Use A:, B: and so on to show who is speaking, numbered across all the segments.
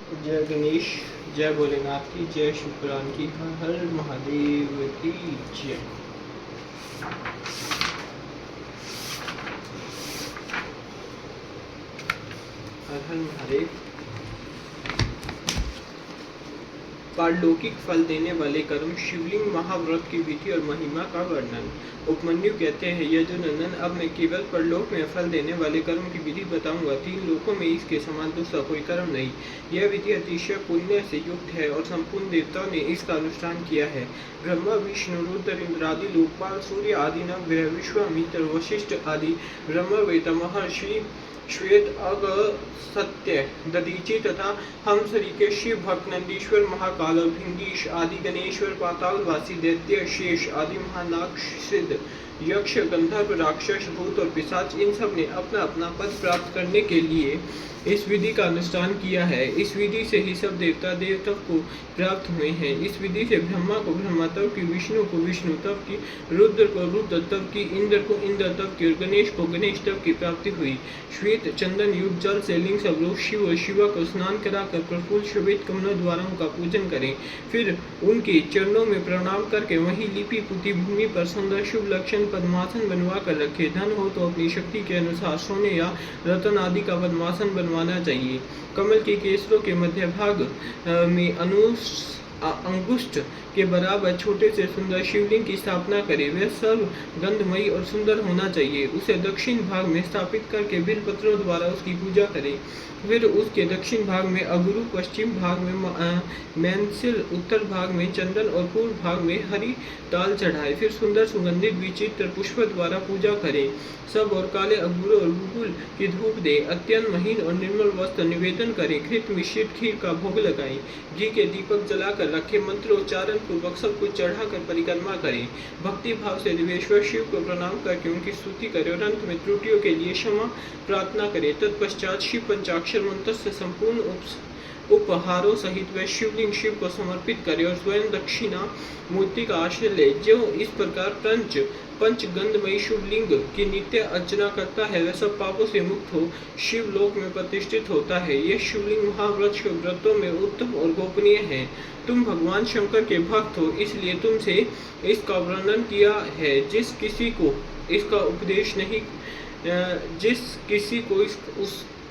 A: जय गणेश, जय भोलेनाथ की, जय शुक्रान की, हर हर महादेव की जय। हर हर महादेव। पारलौकिक फल देने वाले कर्म, शिवलिंग महाव्रत की विधि और महिमा का वर्णन। उपमन्यु कहते हैं, यदुनंदन, अब मैं केवल परलोक में फल देने वाले कर्म की विधि बताऊंगा। 3 लोकों में इसके समान दूसरा कोई कर्म नहीं। यह विधि अतिशय पुण्य से युक्त है और संपूर्ण देवताओं ने इसका अनुष्ठान किया है। ब्रह्मा, विष्णु, रुद्र, इंद्र आदि लोकपाल, सूर्य आदि नवग्रह, विश्वामित्र, वशिष्ठ आदि ब्रह्मवेत्ता महर्षि, श्वेत, अगस्त्य, दधीचि तथा हमसरीके, शिव भक्त, नंदीश्वर, महाकाल और भृंगीश आदि, गणेश्वर, पातालवासी, दैत्य, शेष आदि, महानाग, सिद्ध, यक्ष, गंधर्व, राक्षस, भूत और पिशाच, इन सब ने अपना अपना पद प्राप्त करने के लिए इस विधि का अनुष्ठान किया है। इस विधि से ही सब देवता देवत्व को प्राप्त हुए हैं। इस विधि से ब्रह्मा को ब्रह्मत्व की, विष्णु को विष्णुत्व की, रुद्र को रुद्रत्व की, इंद्र को इंद्रत्व की और गणेश को गणेशत्व की प्राप्ति हुई। श्वेत चंदन युक्त जल से लिंग स्वरूप शिव और शिवा को स्नान कराकर प्रफुल्ल श्वेत कमलों द्वारा उनका पूजन करें। फिर उनके चरणों में प्रणाम करके वहीं लिपि पुती भूमि पर सुंदर शुभ लक्षण पद्मासन बनवा कर रखे। धन हो तो अपनी शक्ति के अनुसार सोने या रतन आदि का पद्मासन बनवाना चाहिए। कमल के केसरों के मध्य भाग में अंगुष्ठ के बराबर छोटे से सुंदर शिवलिंग की स्थापना करें। वह सर्व गंधमयी और सुंदर होना चाहिए। उसे दक्षिण भाग में स्थापित करके बिल्वपत्रों द्वारा उसकी पूजा करें। फिर उसके दक्षिण भाग में अगुरु, पश्चिम भाग में मैनसिल, उत्तर भाग में चंदन और पूर्व भाग में हरी ताल चढ़ाए। फिर सुंदर सुगंधित विचित्र पुष्प द्वारा पूजा करें। सब और काले अंगूरों और गुगुल की धूप दे। अत्यंत महीन और निर्मल वस्त्र निवेदन करें। घृत मिश्रित खीर का भोग लगाएं। घी के दीपक जलाकर रखे। मंत्रोच्चारण पूर्वक सब कुछ चढ़ाकर परिक्रमा करें। भक्ति भाव से देवेश्वर शिव को प्रणाम करके उनकी स्तुति करें और अंत में त्रुटियों के लिए क्षमा प्रार्थना करें। तत्पश्चात शिव पंचाक्षर मंत्र से संपूर्ण उपहारों सहित वह शिवलिंग शिव को समर्पित करे और स्वयं दक्षिणा मूर्ति का आश्रय ले। जो इस प्रकार पंचगंधमयी शिवलिंग की नित्य अर्चना करता है, वह सब पापों से मुक्त हो शिव लोक में प्रतिष्ठित होता है। यह शिवलिंग महाव्रत शिव व्रतों में उत्तम और गोपनीय है। तुम भगवान शंकर के भक्त हो, इसलिए तुमसे इसका वर्णन किया है। जिस किसी को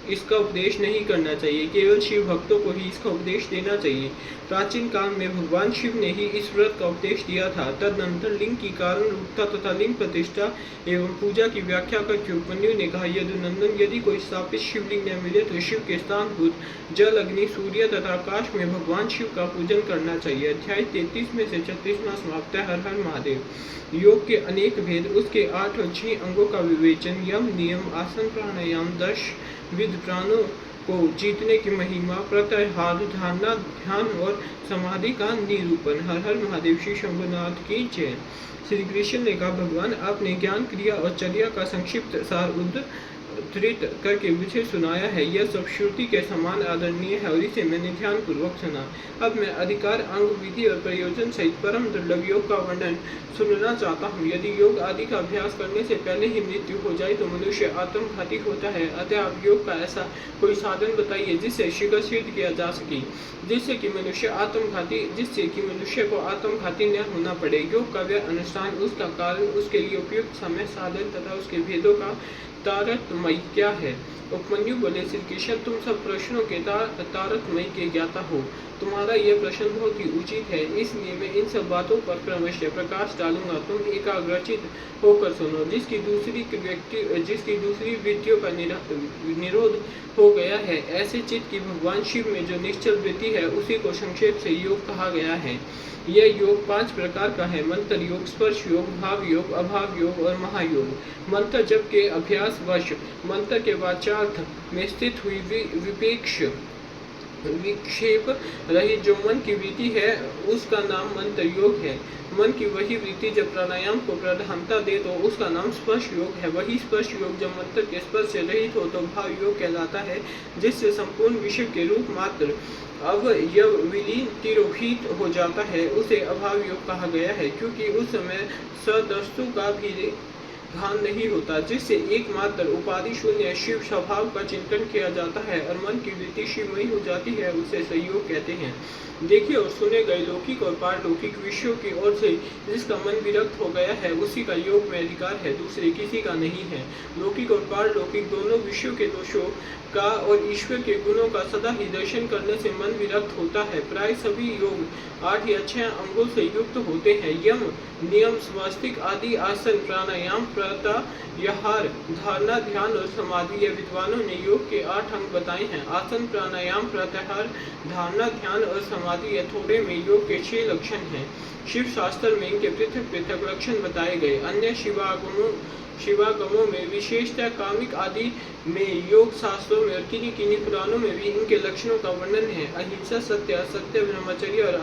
A: इसका उपदेश नहीं करना चाहिए, केवल शिव भक्तों को ही इसका उपदेश देना चाहिए। प्राचीन काल में भगवान शिव ने ही इस व्रत का उपदेश दिया था। तदनंतर लिंग की कारण रूपता तथा लिंग प्रतिष्ठा एवं पूजा की व्याख्या करके उपमन्यु ने कहा, यदुनंदन, यदि कोई स्थापित शिवलिंग न मिले तो शिव के स्थानभूत जल, अग्नि, सूर्य तथा आकाश में भगवान शिव का पूजन करना चाहिए। अध्याय 33 में से 36वां समाप्त है। हर हर महादेव। योग के अनेक भेद, उसके 8 और 6 अंगों का विवेचन, यम, नियम, आसन, प्राणायाम, 10 विद प्राणों को जीतने की महिमा, प्रत्याहार, धारणा, ध्यान और समाधि का निरूपण। हर हर महादेव। श्री शंभुनाथ की जय। श्री कृष्ण ने कहा, भगवान, आपने ज्ञान, क्रिया और चर्या का संक्षिप्त सार उद्धृत करके मुझे सुनाया है। यह सब श्रुति के समान आदरणीय है और इसे मैंने ध्यान पूर्वक सुना। अब मैं अधिकार, अंग, विधि और प्रयोजन सहित परम दुर्लभ योग का वर्णन सुनना चाहता हूँ। यदि योग आदि का अभ्यास करने से पहले ही मृत्यु हो जाए तो मनुष्य आत्मघाती होता है। अतः आप योग का ऐसा कोई साधन बताइए जिससे शीघ्र सिद्ध किया जा सके, जिससे कि मनुष्य को आत्मघाती न होना पड़े। योग का वह अनुष्ठान, उसका कारण, उसके लिए उपयुक्त समय, साधन तथा उसके भेदों का तारतम्य क्या है। उपमन्यु बोले, श्री कृष्ण, तुम सब प्रश्नों के तारतम्य के ज्ञाता हो। तुम्हारा यह प्रश्न बहुत ही उचित है, इसलिए मैं इन सब बातों पर क्रमशः प्रकाश डालूंगा। तुम एकाग्रचित होकर सुनो। जिसकी दूसरी वृत्तियों का निरोध हो गया है, ऐसे चित्त की भगवान शिव में जो निश्चल वृत्ति है, उसी को संक्षेप से योग कहा गया है। यह योग 5 प्रकार का है: मंत्र योग, स्पर्श योग, भाव योग, अभाव योग और महायोग। मंत्र जप के अभ्यास वश मंत्र के वाचार्थ में स्थित हुई विपेक्ष विक्षेप रही जो मन की वृत्ति है, उसका नाम मंत्र योग है। मन की वही वृत्ति जब प्राणायाम को प्रधानता दे तो उसका नाम स्पर्श योग है। वही स्पर्श योग जब मंत्र के स्पर्श से रहित हो तो भाव योग कहलाता है, जिससे संपूर्ण विषय के रूप मात्र विलीन तिरोहित हो जाता है, उसे अभाव योग कहा गया है। क्योंकि उस समय सदस्तु का भी भान नहीं होता, जिससे एकमात्र उपाधि शून्य शिव स्वभाव का चिंतन किया जाता है और मन की वृत्ति शिवमयी हो जाती है, उसे संयोग कहते हैं। देखे और सुने गए लौकिक और पारलौकिक विषयों की ओर से जिसका मन विरक्त हो गया है, उसी का योग में अधिकार है, दूसरे किसी का नहीं है। लौकिक और पारलौकिक दोनों विषयों के दोषों का और ईश्वर के गुणों का सदा ही दर्शन करने से मन विरक्त होता है। प्राय सभी योग 8 या 6 अंगों से युक्त होते हैं। यम, नियम, स्वास्तिक आदि आसन, प्राणायाम, प्रत्याहार, धारणा, ध्यान और समाधि, ये विद्वानों ने योग के 8 अंग बताए हैं। आसन, प्राणायाम, प्रत्याहार, धारणा, ध्यान और समाधि, ये थोड़े में योग के 6 लक्षण हैं। शिव शास्त्र में इनके पृथक पृथक लक्षण बताए गए। अन्य शिवागमों में, विशेषतः कामिक आदि में, योग शास्त्रों में और किन्हीं किन्हीं पुराणों में भी इनके लक्षणों का वर्णन है। अहिंसा, सत्य, असत्य, ब्रह्मचर्य और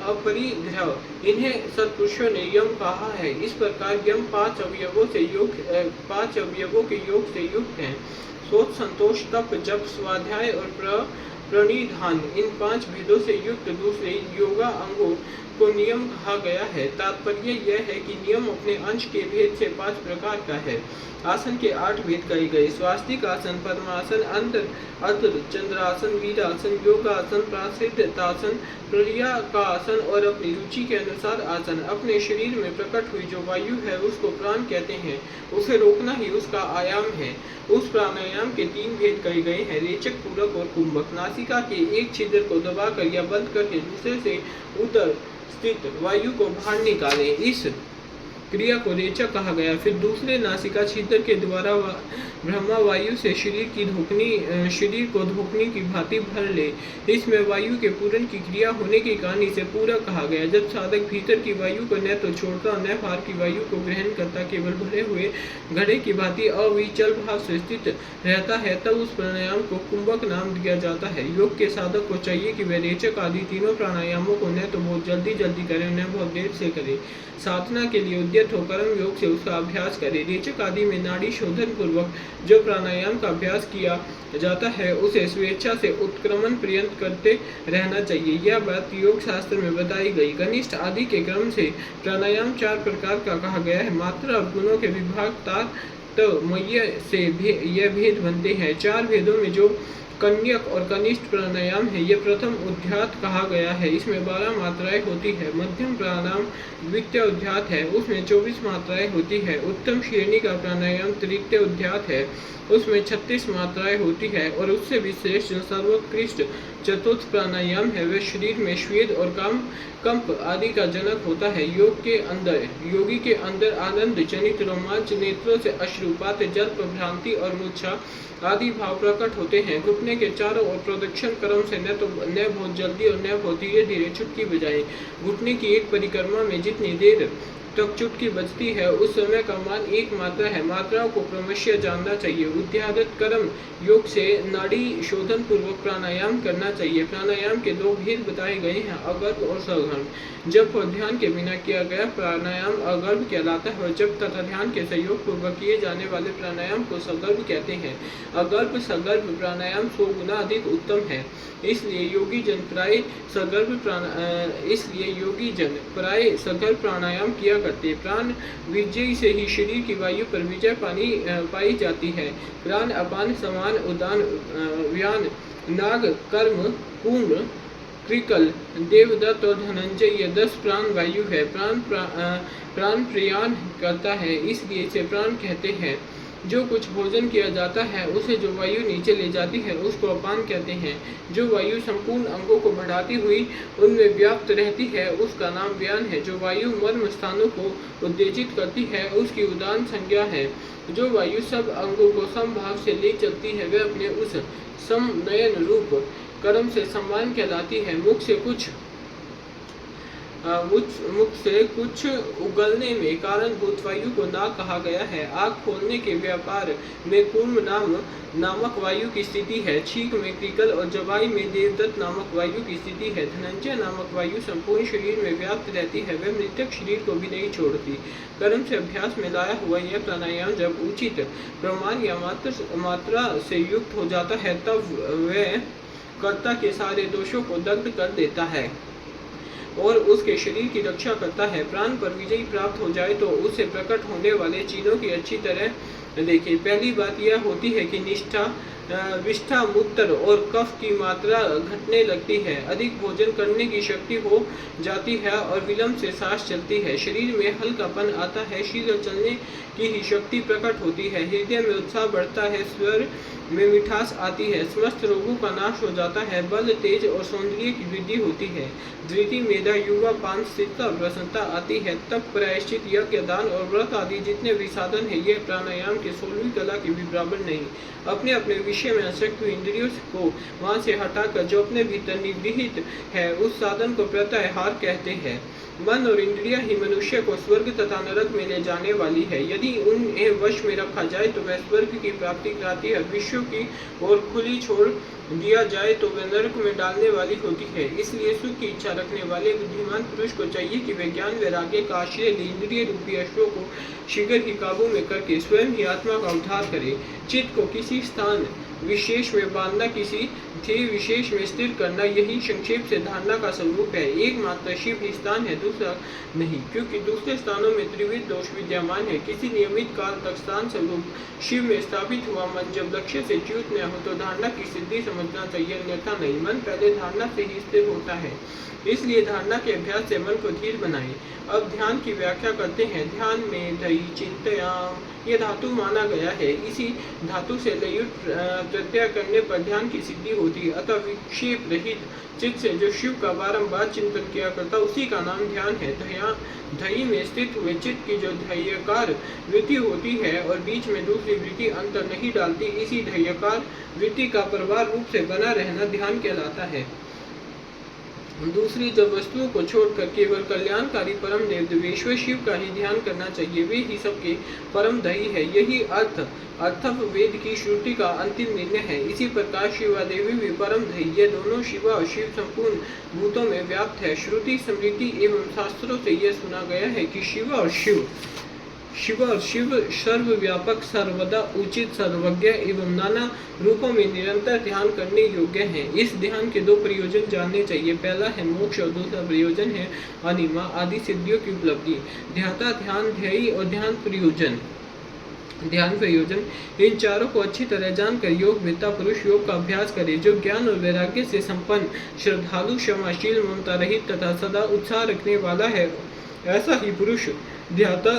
A: अपरिग्रह, इन्हें सत्पुरुषों ने यम कहा है। इस प्रकार यम 5 अवयवों के योग से युक्त है। सोच, संतोष, तप, जप, स्वाध्याय और प्रणिधान, इन 5 भेदों से युक्त दूसरे योगा अंगों को नियम कहा गया है। तात्पर्य यह है कि नियम अपने अंश के भेद से 5 प्रकार का है। आसन के 8 भेद कहे गए। स्वास्तिक आसन, पद्मासन, अर्ध चंद्रासन, वीरासन, योगासन, प्रासिद्धासन, प्ररिया का आसन और अपनी रुचि के अनुसार आसन। अपने शरीर में प्रकट हुई जो वायु है उसको प्राण कहते हैं। उसे रोकना ही उसका आयाम है। उस प्राणायाम के 3 भेद कहे गए हैं, रेचक, पूरक और कुंभक। नासिका के एक छिद्र को दबाकर या बंद करके दूसरे से उदर स्थित वायु को बाहर निकालें, इस क्रिया को रेचक कहा गया। फिर दूसरे नासिका छिद्र के द्वारा ब्रह्मा वायु से शरीर को धोखनी की भांति भर ले, इसमें वायु के पूरण की क्रिया होने के कारण इसे पूरक कहा गया। जब साधक भीतर की वायु को न तो छोड़ता न बाहर की वायु को ग्रहण करता, केवल भरे हुए घड़े की भांति अविचल भाव से स्थित रहता है, तब उस प्राणायाम को कुंभक नाम दिया जाता है। योग के साधक को चाहिए कि वह रेचक आदि तीनों प्राणायामों को न तो बहुत जल्दी करे, न बहुत देर से करे। साधना के लिए उद्यत हो कर्म योग से उसका अभ्यास करे। रेचक आदि में नाड़ी शोधन पूर्वक जो प्राणायाम का अभ्यास किया जाता है, उसे स्वेच्छा से उत्क्रमण पर्यंत करते रहना चाहिए। यह बात योग शास्त्र में बताई गई। कनिष्ठ आदि के क्रम से प्राणायाम 4 प्रकार का कहा गया है। मात्रा और गुणों के विभाग मय से यह भेद बनते हैं। 4 भेदों में जो कन्यक और कनिष्ठ प्राणायाम है, यह प्रथम उद्यात कहा गया है। इसमें 12 मात्राएं होती है। मध्यम प्राणायाम द्वितीय उद्यात है, उसमें 24 मात्राएं होती है। उत्तम श्रेणी का प्राणायाम तृतीय उद्यात है, उसमें 36 मात्राएं होती है। और उससे विशेष जो सर्वोत्कृष्ट चतुर्थ प्राणायाम है, वह शरीर में श्वेत और कंप आदि का जनक होता है। योगी के अंदर आनंद जनित रोमांच, नेत्रों से अश्रुपात, जल्प, भ्रांति और मूर्छा आदि भाव प्रकट होते हैं। घुटने के चारों ओर प्रदक्षिण क्रम से न बहुत जल्दी और न बहुत धीरे धीरे चुटकी बजाएं। घुटने की एक परिक्रमा में जितनी देर तक चुटकी बजती है, उस समय का मान 1 मात्रा है। मात्राओं को क्रमशः जानना चाहिए। उद्यात कर्म योग से नाड़ी शोधन पूर्वक प्राणायाम करना चाहिए। प्राणायाम के 2 भेद बताए गए हैं, अगर्भ और सगर्भ। जप और ध्यान के बिना किया गया प्राणायाम अगर्भ कहलाता है और जप तथा ध्यान के सहयोग पूर्वक किए जाने वाले प्राणायाम को सगर्भ कहते हैं। अगर्भ सगर्भ प्राणायाम 100 गुना अधिक उत्तम है। इसलिए योगी जन प्राय सगर्भ प्राणायाम किया करते। प्राण विजय से ही शरीर की वायु पर विजय पाई जाती है। प्राण, अपान, समान, उदान, व्यान, नाग, कर्म, पूर्ण, कृकल, देवदत्त और धनंजय, ये 10 प्राण वायु है। प्राण प्रयाण करता है, इसलिए इसे प्राण कहते हैं। जो कुछ भोजन किया जाता है, उसे जो वायु नीचे ले जाती है, उसको अपान कहते हैं। जो वायु संपूर्ण अंगों को बढ़ाती हुई उनमें व्याप्त रहती है, उसका नाम व्यान है। जो वायु मर्म स्थानों को उत्तेजित करती है, उसकी उदान संज्ञा है। जो वायु सब अंगों को समभाव से ले चलती है, वह अपने उस समनयन रूप कर्म से सम्मान कहलाती है। मुख से कुछ उगलने में कारणभूत वायु को नाक कहा गया है। आग खोलने के व्यापार में कूर्म नामक वायु की स्थिति है। छींक में कृकल और जवाई में देवदत्त नामक वायु की स्थिति है। धनंजय नामक वायु संपूर्ण शरीर में व्याप्त रहती है, वह मृतक शरीर को भी नहीं छोड़ती। कर्म से अभ्यास में लाया हुआ यह प्राणायाम जब उचित प्रमाण या मात्रा से युक्त हो जाता है, तब वह कर्ता के सारे दोषों को दग्ध कर देता है। और उसके शरीर की रक्षा करता है। प्राण पर विजय प्राप्त हो जाए तो उससे प्रकट होने वाले चिन्हों की अच्छी तरह देखिए। पहली बात यह होती है कि विष्ठा, मूत्र और कफ की मात्रा घटने लगती है, अधिक भोजन करने की शक्ति हो जाती है और विलंब से सांस चलती है। शरीर में हल्कापन आता है, शीघ्र चलने की ही शक्ति प्रकट होती है, हृदय में उत्साह बढ़ता है, स्वर में मिठास आती है, समस्त रोगों का नाश हो जाता है, बल, तेज और सौंदर्य की वृद्धि होती है, धृति, मेधा, युवा, पान, स्थिरता और प्रसन्नता आती है। तप, प्रायश्चित, यज्ञ, दान और व्रत आदि जितने भी साधन है, यह प्राणायाम की 16वीं कला के भी बराबर नहीं। अपने अपने विषय में आसक्त हुई इंद्रियों को वहां से हटाकर जो अपने भीतर निगृहित है, उस साधन को प्रत्याहार कहते हैं। मन और इंद्रियां ही मनुष्य को स्वर्ग तथा नरक में ले जाने वाली है। यदि उन्हें वश में रखा जाए तो वह स्वर्ग की प्राप्ति कराती है, विश्व की ओर खुली छोड़ दिया जाए तो वह नरक में डालने वाली होती है। इसलिए सुख की इच्छा रखने वाले बुद्धिमान पुरुष को चाहिए कि वे ज्ञान वैराग्य का आश्रय ले इंद्रिय रूपी अश्वों को शीघ्र ही काबू में करके स्वयं ही आत्मा का उद्धार करे। चित्त को किसी स्थान विशेष में बांधना, किसी ध्येय विशेष में स्थिर करना, यही संक्षेप से धारणा का स्वरूप है। एकमात्र शिव ही स्थान है, दूसरा नहीं, क्योंकि दूसरे स्थानों में त्रिविध दोष विद्यमान है। किसी नियमित काल तक स्थान स्वरूप शिव में स्थापित हुआ मन जब लक्ष्य से च्युत न हो तो धारणा की सिद्धि समझना चाहिए, अन्यथा नहीं। मन पहले धारणा से ही स्थिर होता है, इसलिए धारणा के अभ्यास से मन को धीर बनाए। अब ध्यान की व्याख्या करते हैं। ध्यान में धई चिंतयाम ये धातु माना गया है। इसी धातु से लयुट प्रत्यय करने पर ध्यान की सिद्धि होती है। अतः विक्षेप रहित चित्त से जो शिव का बारंबार चिंतन किया करता उसी का नाम ध्यान है। धई में स्थित हुए चित्त की जो ध्येयकार वृत्ति होती है और बीच में दूसरी वृत्ति अंतर नहीं डालती, इसी ध्येयकार वृत्ति का प्रवाह रूप से बना रहना ध्यान कहलाता है। दूसरी जब वस्तुओं को छोड़कर केवल कल्याणकारी परम निर्देश्वर शिव का ही ध्यान करना चाहिए, वे ही सबके परम दही है। यही अर्थव वेद की श्रुति का अंतिम निर्णय है। इसी प्रकार शिवा देवी भी परम दही, ये दोनों शिवा और शिव संपूर्ण भूतों में व्याप्त है। श्रुति, स्मृति एवं शास्त्रों से यह सुना गया है कि शिव और शिव सर्वव्यापक, सर्वदा उचित, सर्वज्ञ एवं नाना रूपों में निरंतर ध्यान करने योग्य हैं। इस ध्यान के दो प्रयोजन जानने चाहिए। पहला है मोक्ष और दूसरा प्रयोजन है अनिमा आदि सिद्धियों की उपलब्धि। ध्याता, ध्यान, ध्येय और ध्यान प्रयोजन इन चारों को अच्छी तरह जानकर योग वेत्ता पुरुष योग का अभ्यास करे। जो ज्ञान और वैराग्य से संपन्न, श्रद्धालु, क्षमाशील, ममता रहित तथा सदा उत्साह रखने वाला है, ऐसा ही पुरुष ध्याता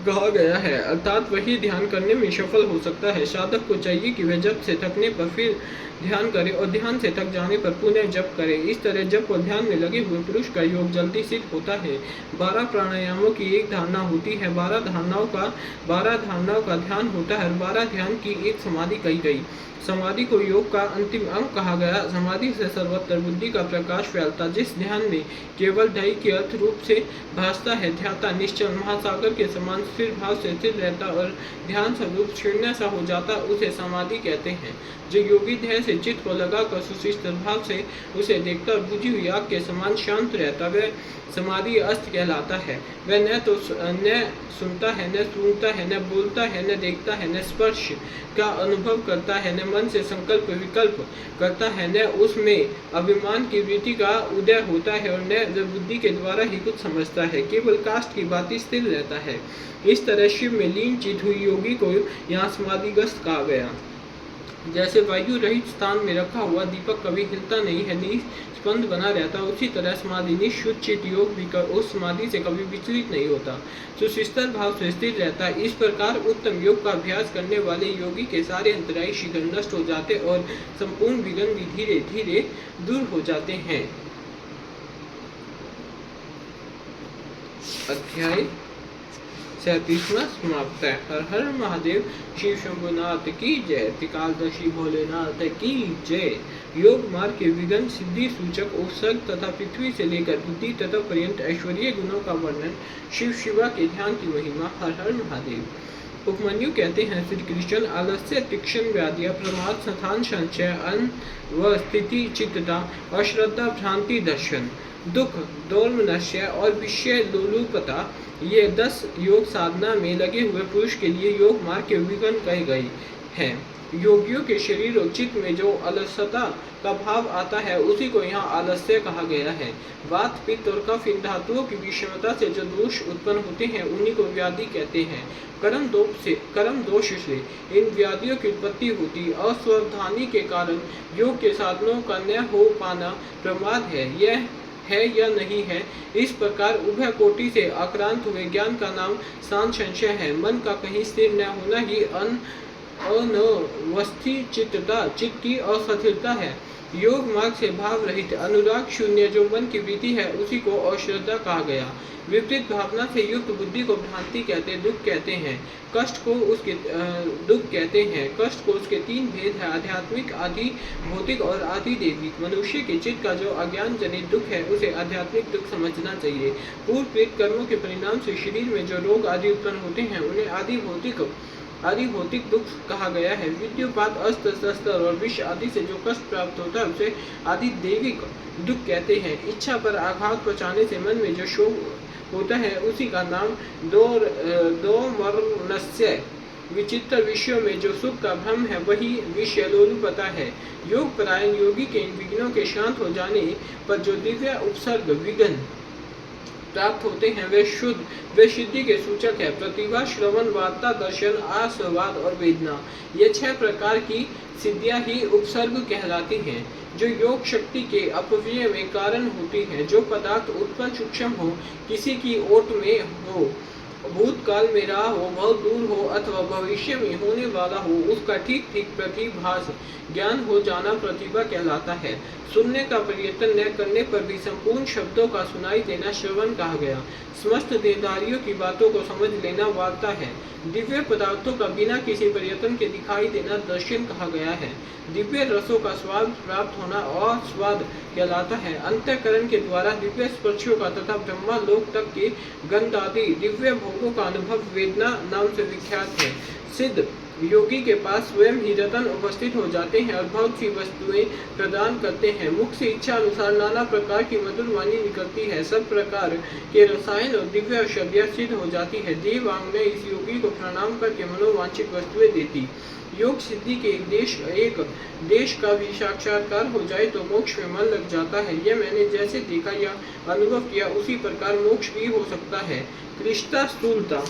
A: कहा गया है, अर्थात वही ध्यान करने में सफल हो सकता है। साधक को चाहिए कि वह जप से थकने पर फिर ध्यान करे और ध्यान से थक जाने पर पुनः जप करे। इस तरह जप और ध्यान में लगे हुए पुरुष का योग जल्दी सिद्ध होता है। 12 प्राणायामों की एक धारणा होती है, 12 धारणाओं का ध्यान होता है और 12 ध्यान की एक समाधि कही गई। समाधि को योग का अंतिम अंग कहा गया। समाधि से सर्वत्र बुद्धि का प्रकाश फैलता। जिस ध्यान में केवल ध्येय के अर्थ रूप से भासता है, ध्याता निश्चल महासागर के समान स्थिर भाव से स्थिर रहता और ध्यान स्वरूप शून्य सा हो जाता, उसे समाधि कहते हैं। जो योगी ध्येय से चित्त को लगाकर सुशिष्ट भाव से उसे देखता और बुझी हुई आग के समान शांत रहता, वह समाधि अस्त कहलाता है। वह न सुनता है, न सूंघता है, न बोलता है, न देखता है, न स्पर्श का अनुभव करता है, न मन से संकल्प विकल्प करता है, न उसमें अभिमान की वृत्ति का उदय होता है और न बुद्धि के द्वारा ही कुछ समझता है, केवल काष्ठ की बात स्थिर रहता है। इस तरह शिव में लीन चित हुई योगी को यहाँ समाधिग्रस्त कहा गया। जैसे वायु रहित स्थान में रखा हुआ दीपक कभी हिलता नहीं है, निस्पंद बना रहता, उसी तरह समाधि निःशुद्ध चित योग भी उस समाधि से कभी विचलित नहीं होता, सुशिस्तर भाव से स्थिर रहता है। इस प्रकार उत्तम योग का अभ्यास करने वाले योगी के सारे अंतरायी शीघ्र नष्ट हो जाते और संपूर्ण विघ्न भी धीरे धीरे दूर हो जाते हैं। अध्याय 37वां समाप्त है। हर हर महादेव, शिव शंभुनाथ की जय, त्रिकालदर्शी भोलेनाथ की जय। योग मार्ग के विघ्न सिद्धि सूचक उपसर्ग तथा पृथ्वी से लेकर बुद्धि तथा पर्यंत ऐश्वर्य गुणों का वर्णन, शिव शिवा के ध्यान की महिमा। हर हर महादेव। उपमन्यु कहते हैं, श्री कृष्ण आलस्य, तीक्ष्ण व्याधिया, प्रमाद, संथान, संशय, अन्न व स्थिति, चित्तता, अश्रद्धा, भ्रांति, दर्शन, दुख, दौर्मनस्य और विषय लोलुपता, ये 10 योग साधना में लगे हुए पुरुष के लिए योग मार्ग के विघ्न कहे गए हैं। योगियों के शरीर और चित्त में जो अलसता का भाव आता है उसी को यहाँ आलस्य कहा गया है। वात, पित्त और कफ इन धातुओं की विषमता से जो दोष उत्पन्न होते हैं उन्हीं को व्याधि कहते हैं। कर्म दोष से इन व्याधियों की उत्पत्ति होती। असावधानी के कारण योग के साधनों का न हो पाना प्रमाद है। यह है या नहीं है, इस प्रकार उभय कोटि से आक्रांत हुए ज्ञान का नाम संशय है। मन का कहीं स्थिर न होना ही अनवस्थिचित्तता, चित्त की अस्थिरता है। योग मार्ग से भाव रहित अनुराग शून्य जो मन की वृत्ति है उसी को अश्रद्धा कहा गया। विपरीत भावना से युक्त बुद्धि को भ्रांति कहते, दुख कहते हैं। कष्ट को उसके दुख कहते हैं। कष्ट को उसके तीन भेद है, आध्यात्मिक, आदि भौतिक और आदि दैविक। मनुष्य के चित्त का जो अज्ञान जनित दुख है उसे आध्यात्मिक दुख समझना चाहिए। पूर्व प्रेत कर्मों के परिणाम से शरीर में जो रोग आदि उत्पन्न होते हैं उन्हें आदि भौतिक दुख कहा गया है। विद्युपात, अस्त्र शस्त्र और विष आदि से जो कष्ट प्राप्त होता है उसे आदि दैविक दुख कहते हैं। इच्छा पर आघात पहुँचाने से मन में जो शोक होता है उसी का नाम दो मरणस्य। विचित्र विषयों में जो सुख का भ्रम है वही विषयलोलुपता है। योग परायण योगी के इन विघ्नों के शांत हो जाने पर जो दिव्य उपसर्ग विघ्न प्राप्त होते हैं वे सिद्धि के सूचक है। प्रतिभा, श्रवण, वार्ता, दर्शन, आस्वाद और वेदना, ये 6 प्रकार की सिद्धियां ही उपसर्ग कहलाती हैं, जो योग शक्ति के अपव्यय में कारण होती हैं। जो पदार्थ उत्पन्न सूक्ष्म हो, किसी की ओट में हो, भूतकाल में रहा हो, बहुत दूर हो अथवा भविष्य में होने वाला हो, उसका ठीक ठीक प्रतिभास ज्ञान हो जाना प्रतिभा कहलाता है। सुनने का प्रयत्न न करने पर भी संपूर्ण शब्दों का सुनाई देना श्रवण कहा गया। समस्त देहधारियों की बातों को समझ लेना वार्ता है। दिव्य पदार्थों का बिना किसी प्रयत्न के दिखाई देना दर्शन कहा गया है। दिव्य रसों का स्वाद प्राप्त होना और स्वाद कहलाता है। अंतःकरण के द्वारा दिव्य स्पर्शों का तथा ब्रह्मा लोक तक के गंध आदि दिव्य भोगों का अनुभव वेदना नाम से विख्यात है। सिद्ध योगी के पास स्वयं ही रतन उपस्थित हो जाते हैं और बहुत सी वस्तुएं प्रदान करते हैं। मुख से इच्छा अनुसार नाना प्रकार की मधुर वाणी निकलती है। सब प्रकार के रसायन और दिव्य औषधियां सिद्ध हो जाती है। देव आंग ने इस योगी को प्रणाम करके मनोवांछित वस्तुएं देती। योग सिद्धि के एक देश का भी साक्षात्कार हो जाए तो मोक्ष में मन लग जाता है। यह मैंने जैसे देखा या अनुभव किया उसी प्रकार मोक्ष भी हो सकता है। कृष्णा स्थूलता,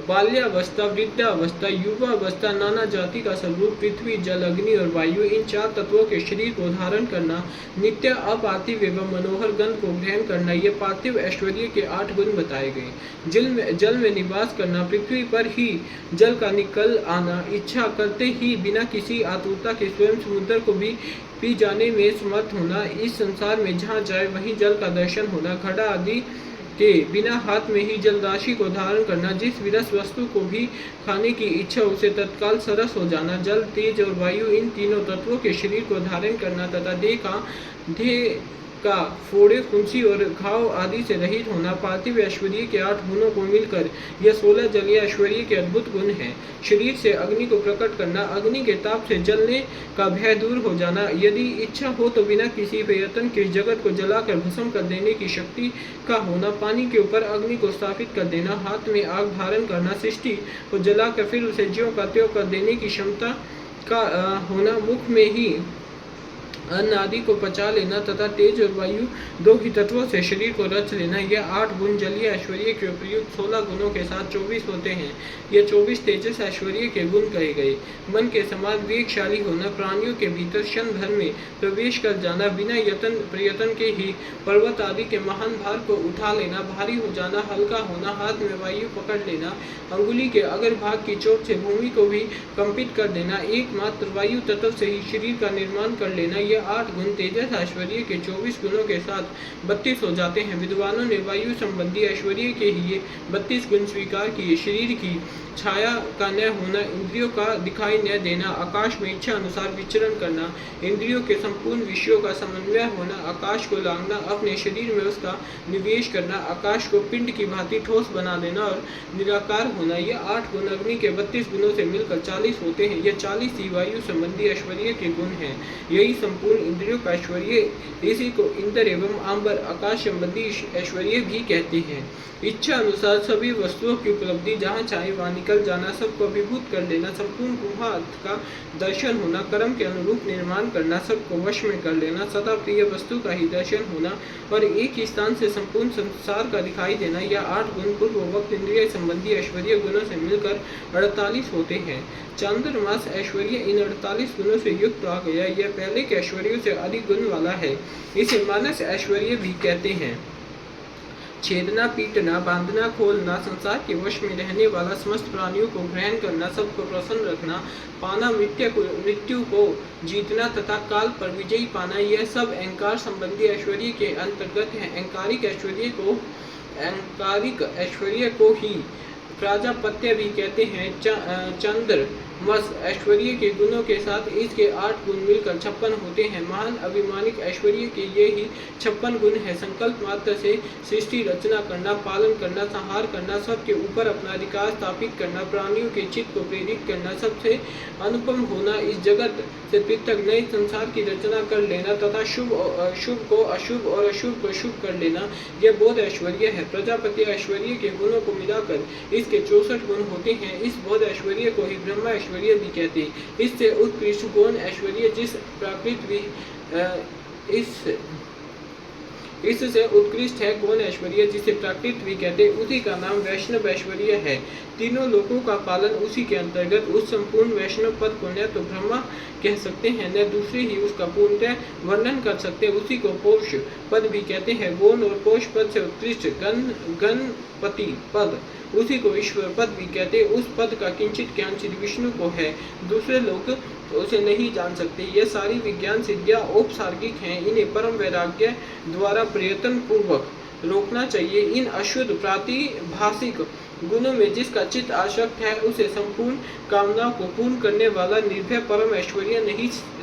A: बाल्यावस्था, वृद्धावस्था, युवावस्था, नाना जाति का स्वरूप, पृथ्वी, जल, अग्नि और वायु, इन 4 तत्वों के शरीर को धारण करना, नित्य अपार्थिव एवं मनोहर गंध को ग्रहण करना, ये पार्थिव ऐश्वर्य के 8 गुण बताए गए। जल में निवास करना, पृथ्वी पर ही जल का निकल आना, इच्छा करते ही बिना किसी आतुरता के स्वयं समुद्र को भी पी जाने में समर्थ होना, इस संसार में जहाँ जाए वहीं जल का दर्शन होना, घड़ा आदि के बिना हाथ में ही जल राशि को धारण करना, जिस विरस वस्तु को भी खाने की इच्छा उसे तत्काल सरस हो जाना, जल, तेज और वायु, इन तीनों तत्वों के शरीर को धारण करना तथा देह का फोड़े, फुंसी और घाव आदि से रहित होना, पार्थिव ऐश्वर्य के 8 गुणों को मिलकर यह 16 जलीय ऐश्वर्य के अद्भुत गुण हैं। शरीर से अग्नि को प्रकट करना, अग्नि के ताप से जलने का भय दूर हो जाना, यदि इच्छा हो तो बिना किसी प्रयत्न के जगत को जलाकर भस्म कर देने की शक्ति का होना, पानी के ऊपर अग्नि को स्थापित कर देना, हाथ में आग धारण करना, सृष्टि को जलाकर फिर उसे ज्यों का त्यों कर देने की क्षमता का होना, मुख में ही अन्न आदि को पचा लेना तथा तेज और वायु 2 ही तत्वों से शरीर को रच लेना, यह 8 गुण जलीय ऐश्वर्य के प्रयुक्त 16 गुणों के साथ 24 होते हैं। ये 24 तेजस ऐश्वर्य के गुण कहे गए। मन के समान वेगशाली होना, प्राणियों के भीतर क्षण भर में प्रवेश कर जाना, बिना प्रयत्न के ही पर्वत आदि के महान भार को उठा लेना, भारी हो जाना, हल्का होना, हाथ में वायु पकड़ लेना, अंगुली के अग्रभाग की चोट से भूमि को भी कंपित कर देना, एकमात्र वायु तत्व से ही शरीर का निर्माण कर लेना, यह 8 गुण तेजस ऐश्वर्य के 24 गुणों के साथ 32 हो जाते हैं। विद्वानों ने वायु संबंधी ऐश्वर्य के ही 32 गुण स्वीकार किए। शरीर की छाया का न होना, इंद्रियों का दिखाई न देना, आकाश में इच्छा अनुसार विचरण करना, इंद्रियों के संपूर्ण विषयों का समन्वय होना, आकाश को लांघना, अपने शरीर में उसका निवेश करना, आकाश को पिंड की भांति ठोस बना देना और निराकार होना, ये 8 गुण अग्नि के 32 गुणों से मिलकर 40 होते हैं। ये 40 ही वायु संबंधी ऐश्वर्य के गुण हैं। यही संपूर्ण इंद्रियों का ऐश्वर्य। इसी को इंद्र एवं आंबर आकाश संबंधी ऐश्वर्य भी कहते हैं। इच्छा अनुसार सभी वस्तुओं की उपलब्धि, जहाँ चाहे वहाँ निकल जाना, सबको अभिभूत कर लेना, संपूर्ण गुहा अर्थ का दर्शन होना, कर्म के अनुरूप निर्माण करना, सबको वश में कर लेना, सदा प्रिय वस्तु का ही दर्शन होना और एक ही स्थान से संपूर्ण संसार का दिखाई देना, यह 8 गुण पूर्ववत इंद्रिय संबंधी ऐश्वर्य गुणों से मिलकर 48 होते हैं। चांद्रमास ऐश्वर्य इन 48 गुणों से युक्त आ गया। यह पहले के ऐश्वर्यों से अधिक गुण वाला है। इसे मानस ऐश्वर्य भी कहते हैं। छेदना, पीटना, बांधना, खोलना, संसार के वश में रहने वाला, समस्त प्राणियों को ग्रहण करना, सबको प्रसन्न रखना, पाना, मृत्यु को जीतना तथा काल पर विजयी पाना, यह सब अहंकार संबंधी ऐश्वर्य के अंतर्गत है। अहंकारिक ऐश्वर्य को ही प्राजापत्य भी कहते हैं। चंद्र मस ऐश्वर्य के गुणों के साथ इसके 8 गुण मिलकर 56 होते हैं। महान अभिमानिक ऐश्वर्य के ये ही 56 गुण है। संकल्प मात्र से सृष्टि रचना करना, पालन करना, संहार करना, सबके ऊपर अपना अधिकार स्थापित करना, प्राणियों के चित्त को प्रेरित करना, सबसे अनुपम होना, इस जगत से पृथक नए संसार की रचना कर लेना तथा शुभ को अशुभ और अशुभ को शुभ कर लेना, यह बोध ऐश्वर्य है। प्रजापति ऐश्वर्य के गुणों को मिलाकर इसके 64 गुण होते हैं। इस बोध ऐश्वर्य को ही ब्रह्मा ऐश्वर्य भी कहते हैं। इससे उत्कृष्ट गौण ऐश्वर्य जिस इससे उत्कृष्ट है गौण ऐश्वर्य जिसे प्राकृत भी कहते हैं, उसी का नाम वैष्णव ऐश्वर्य है। तीनों लोकों का पालन उसी के अंतर्गत। उस संपूर्ण वैष्णव पद को न तो ब्रह्मा कह सकते हैं, न दूसरे ही उसका पूर्णतः वर्णन कर सकते हैं। उसी को पोष पद भी कहते हैं। गौण और पोष पद से उत्कृष्ट गणपति पद, उसी को ईश्वर पद भी कहते हैं। उस पद का किंचित ज्ञान श्री विष्णु को है, दूसरे लोग उसे नहीं जान सकते। ये सारी विज्ञान सिद्धियां औपचारिक हैं। इन्हें परम वैराग्य द्वारा प्रयत्न पूर्वक रोकना चाहिए। इन अशुद्ध प्रातिभाषिक गुणों में जिसका चित्त आसक्त है, उसे संपूर्ण कामनाओं को पूर्ण करने वाला निर्भय परम ऐश्वर्य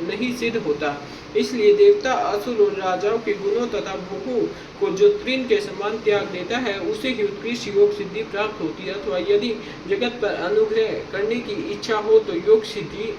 A: नहीं सिद्ध होता। इसलिए देवता, असुर और राजाओं के गुणों तथा भोगों को जो तृण के समान त्याग देता है, उसे ही उत्कृष्ट योग सिद्धि प्राप्त होती है। अथवा यदि जगत पर अनुग्रह करने की इच्छा हो तो योग सिद्धि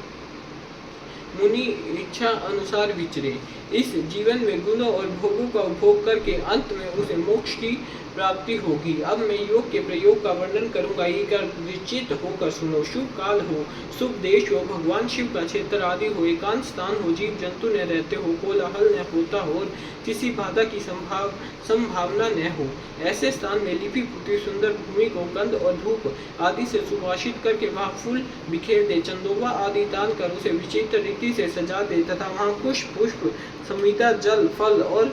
A: मुनि इच्छा अनुसार विचरे। इस जीवन में गुणों और भोगों का उपभोग करके अंत में उसे मोक्ष की प्राप्ति होगी। अब मैं योग के प्रयोग का वर्णन करूंगा, निश्चित होकर सुनो। शुभ काल हो, शुभ देश हो, भगवान शिव का क्षेत्र आदि हो, एकांत स्थान हो, जीव जंतु न रहते हो, कोलाहल न होता हो और किसी बाधा की संभावना न हो, ऐसे स्थान में लिपि पुती सुंदर भूमि को गंध और धूप आदि से सुभाषित करके वहाँ फूल बिखेर दे, चंदोवा आदि दान कर उसे विचित्र रीति से सजा दे तथा वहाँ पुष्प समिता जल फल और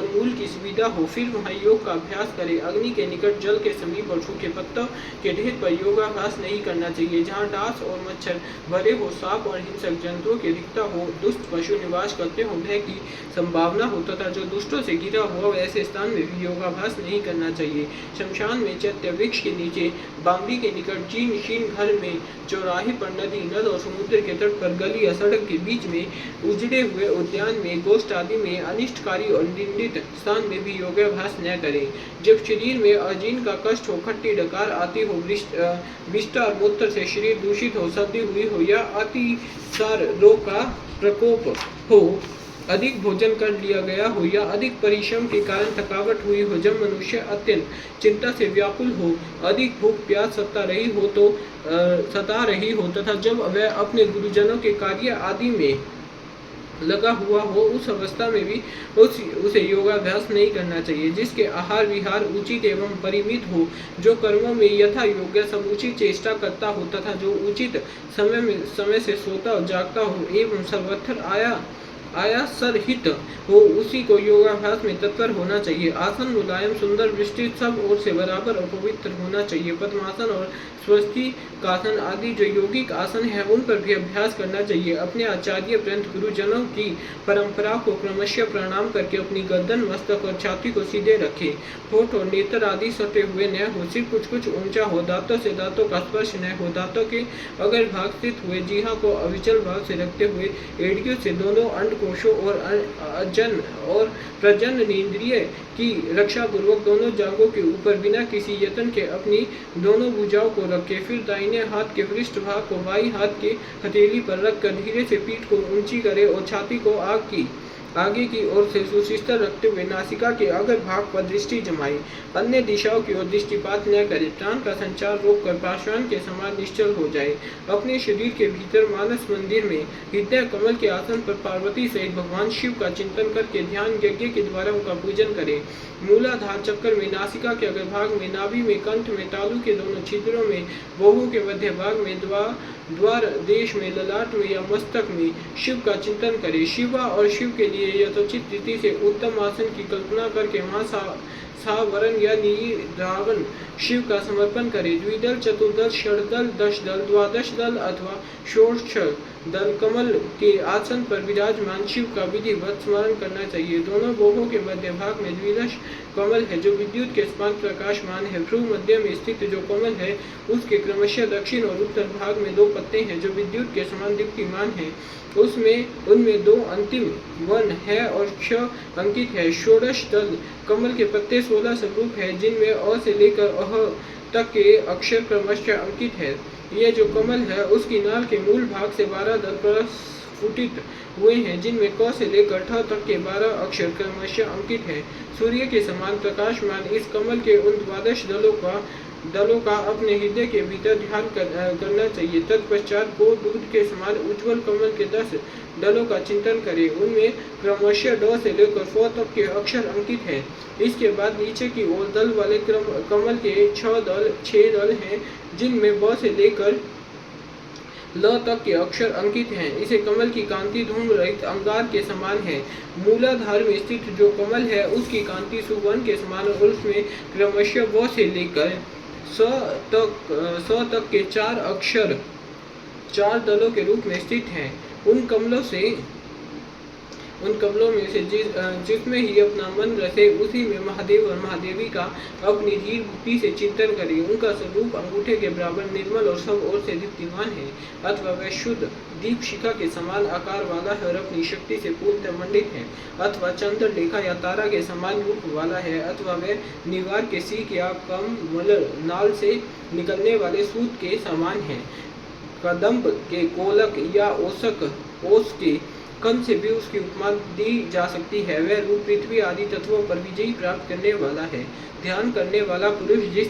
A: मूल की सुविधा हो। फिर वहाँ योग का अभ्यास करे। अग्नि के निकट, जल के समीप और सूखे पत्तों के ढेर पर योगाभ्यास नहीं करना चाहिए। जहाँ डांस और मच्छर भरे हो, सांप और हिंसक जंतुओं की अधिकता हो, दुष्ट पशु निवास करते हो, भय की संभावना हो तथा जो दुष्टों से घिरा हुआ, ऐसे स्थान में भी योगाभ्यास नहीं करना चाहिए। शमशान में, चैत्य वृक्ष के नीचे, बावड़ी के निकट, जीर्ण शीर्ण घर में, चौराहे पर, नदी नद और समुद्र के तट पर, गली या सड़क के बीच में, उजड़े हुए उद्यान में, गोष्ठ आदि में, अनिष्टकारी और निंदित स्थान में भी योगाभ्यास न करें। जब शरीर में अजीर्ण का कष्ट हो, खट्टी डकार आती हो, विष्ठा और मूत्र से शरीर दूषित हो, सर्दी हुई हो या अतिसार रोग का प्रकोप हो, अधिक भोजन कर लिया गया हो या अधिक परिश्रम के कारण थकावट हुई हो, जब मनुष्य अत्यंत चिंता से व्याकुल हो, अधिक भूख प्यास सता रही हो तथा जब वह अपने गुरुजनों के कार्य आदि में लगा हुआ हो, उस अवस्था में भी उसे योगाभ्यास नहीं करना चाहिए। जिसके आहार विहार उचित एवं परिमित हो, जो कर्मों में यथा योग्य समुचित चेष्टा करता हो तथा जो उचित समय से सोता और जागता हो एवं सर्वत्र आयासरहित हो, उसी को योगाभ्यास में तत्पर होना चाहिए। आसन मुलायम, सुंदर, विस्तृत, सब ओर से बराबर और पवित्र होना चाहिए। पद्मासन और स्वस्तिकासन आदि जो यौगिक आसन है, उन पर भी अभ्यास करना चाहिए। अपने आचार्य पर्यंत गुरुजनों की परंपरा को क्रमशः प्रणाम करके अपनी गर्दन, मस्तक और छाती को सीधे रखे। होठ और नेत्र आदि सटे हुए न हो, सिर कुछ ऊंचा हो, दांतों से दांतों का स्पर्श न हो, दांतों के अगर भाग स्थित हुए, जीहा को अविचल भाव से रखते हुए एड़ियों से दोनों अंड कोशों और अजन और प्रजनन इंद्रिय की रक्षा पूर्वक दोनों जांघों के ऊपर बिना किसी यत्न के अपनी दोनों भुजाओं को रखे। फिर दाहिने हाथ के पृष्ठ भाग को बाईं हाथ की हथेली पर रखकर धीरे से पीठ को ऊंची करे और छाती को आगे की ओर से सुशिस्तर रखते हुए नासिका के अग्र भाग पर दृष्टि जमाई। अन्य दिशाओं की ओर दृष्टिपात न करे। प्राण का संचार रोककर पाषाण के समान निश्चल हो जाए। अपने शरीर के भीतर मानस मंदिर में हृदय कमल के आसन पर पार्वती सहित भगवान शिव का चिंतन करके ध्यान यज्ञ के द्वारा उनका पूजन करे। मूलाधार चक्कर में, नासिका के अग्रभाग में, नाभि में, कंठ में, तालु के दोनों छिद्रों में, बाहु के मध्य भाग में, द्वार देश में, ललाट में या मस्तक में शिव का चिंतन करे। शिवा और शिव के लिए यथोचित रीति से उत्तम आसन की कल्पना करके वहां सावरण या निरावन शिव का समर्पण करे। द्विदल, चतुर्दल, षडदल, दशदल, द्वादश दल अथवा षोडश दल कमल के आसन पर विराजमान शिव का विधिवत स्मरण करना चाहिए। दोनों बाहों के मध्य भाग में द्विदश कमल है जो विद्युत के समान प्रकाशमान है। भ्रू मध्य में स्थित जो कमल है उसके क्रमशः दक्षिण और उत्तर भाग में 2 पत्ते हैं जो विद्युत के समान दीप्तिमान है। उनमें 2 अंतिम वर्ण है और क्ष अंकित है। षोडश दल कमल के पत्ते 16 स्वरूप है जिनमें अ से लेकर अह तक के अक्षर क्रमशः अंकित है। यह जो कमल है उसकी नाल के मूल भाग से 12 दल प्रस्फुटित हुए हैं जिनमें क से लेकर ठ तक के 12 अक्षर क्रमशः अंकित है। सूर्य के समान प्रकाशमान इस कमल के उन द्वादश दलों का अपने हृदय के भीतर ध्यान करना चाहिए। तत्पश्चात गो दूध के समान उज्ज्वल कमल के 10 दलों का चिंतन करें। उनमें क्रमशः ड से लेकर फ तक के अक्षर अंकित हैं। इसके बाद नीचे की ओर दल वाले कमल के 6 दल हैं जिनमें ब से लेकर ल तक के अक्षर अंकित हैं। इसे कमल की कांति धूम रहित अंगार के समान है। मूलाधार में स्थित जो कमल है उसकी कांति सुवर्ण के समान और उसमें क्रमशः व से लेकर स तक के 4 अक्षर 4 दलों के रूप में स्थित हैं। उन कमलों में से जिसमें ही अपना मन रचे उसी में महादेव और महादेवी का अपनी धीर बुद्धि से चिंतन करें। उनका स्वरूप अंगूठे के बराबर निर्मल और सब ओर से दीप्तिमान है अथवा वह शुद्ध दीप शिखा के समान आकार वाला है और अपनी शक्ति से पूर्णतः मंडित है अथवा चंद्र लेखा या तारा के समान रूप वाला है अथवा वह निवार के सीख या कमल नाल से निकलने वाले सूत के समान है। कदम्ब के कोलक या ओस के कंद से भी उसकी उपमा दी जा सकती है। वह रूप पृथ्वी आदि तत्वों पर विजय प्राप्त करने वाला है। ध्यान करने वाला पुरुष जिस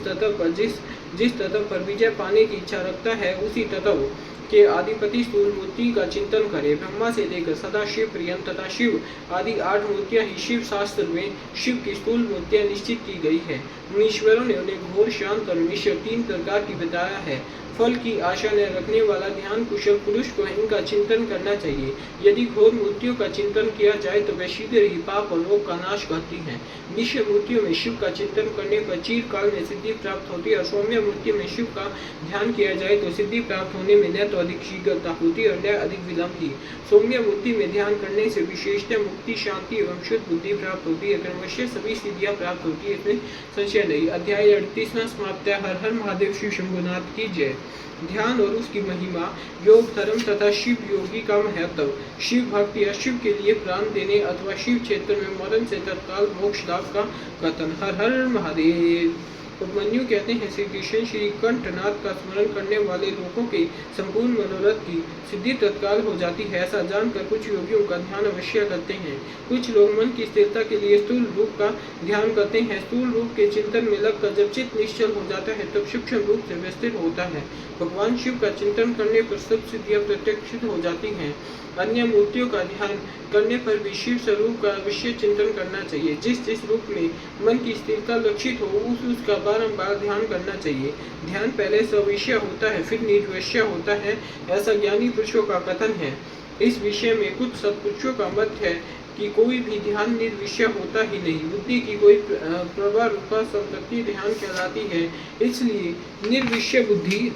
A: तत्व पर विजय पाने की इच्छा रखता है उसी तत्व के आदिपति स्थूल मूर्ति का चिंतन करे। ब्रह्मा से लेकर सदा शिव पर्यंत तथा शिव आदि 8 मूर्तियां ही शिव शास्त्र में शिव की स्थूल मूर्तियां निश्चित की गई है। मुनीश्वरों ने उन्हें घोर, शांत और मिश्र 3 प्रकार की बताया है। फल की आशा न रखने वाला ध्यान कुशल पुरुष को इनका चिंतन करना चाहिए। यदि घोर मूर्तियों का चिंतन किया जाए तो वे शीघ्र ही पाप और रोग का नाश करती हैं। निश्चय मूर्तियों में शिव का चिंतन करने पर चिरकाल में सिद्धि प्राप्त होती है और सौम्य मूर्ति में शिव का ध्यान किया जाए तो सिद्धि प्राप्त होने में न तो अधिक शीघ्रता होती और न अधिक विलंब ही। सौम्य मूर्ति में ध्यान करने से विशेषतः मुक्ति, शांति एवं शुद्ध बुद्धि प्राप्त होती है। क्रमशः सभी सिद्धियां प्राप्त होती है, इसमें संशय नहीं। अध्याय 38वां समाप्त है। हर हर महादेव। शिव शंभुनाथ की जय। ध्यान और उसकी महिमा, योग धर्म तथा शिव योगी का महत्व। शिव भक्ति या शिव के लिए प्राण देने अथवा शिव क्षेत्र में मरण से तत्काल मोक्ष लाभ का कथन। हर हर महादेव। उपमन्यु कहते हैं श्री कृष्ण श्री कंठनाथ का स्मरण करने वाले लोगों के संपूर्ण मनोरथ की सिद्धि तत्काल हो जाती है। ऐसा जानकर कुछ योगियों का ध्यान अवश्य करते हैं। कुछ लोग मन की स्थिरता के लिए स्थूल रूप का ध्यान करते हैं। स्थूल रूप के चिंतन में लगकर जब चित्त निश्चल हो जाता है तब सूक्ष्म रूप से व्यवस्थित होता है। भगवान शिव का चिंतन करने पर सब सिद्धियां प्रत्यक्षित हो जाती हैं। अन्य मूर्तियों का ध्यान करने पर भी शिव स्वरूप का अवश्य चिंतन करना चाहिए। जिस रूप में मन की स्थिरता लक्षित हो उसका बारंबार ध्यान करना चाहिए। ध्यान पहले सविषय होता है फिर निर्विषय होता है, ऐसा ज्ञानी पुरुषों का कथन है। इस विषय में कुछ सत्पुरुषों का मत है कि कोई भी ध्यान निर्विषय होता ही नहीं। बुद्धि की कोई प्रभा रूपा संपत्ति ध्यान कहलाती है। इसलिए निर्विषय बुद्धि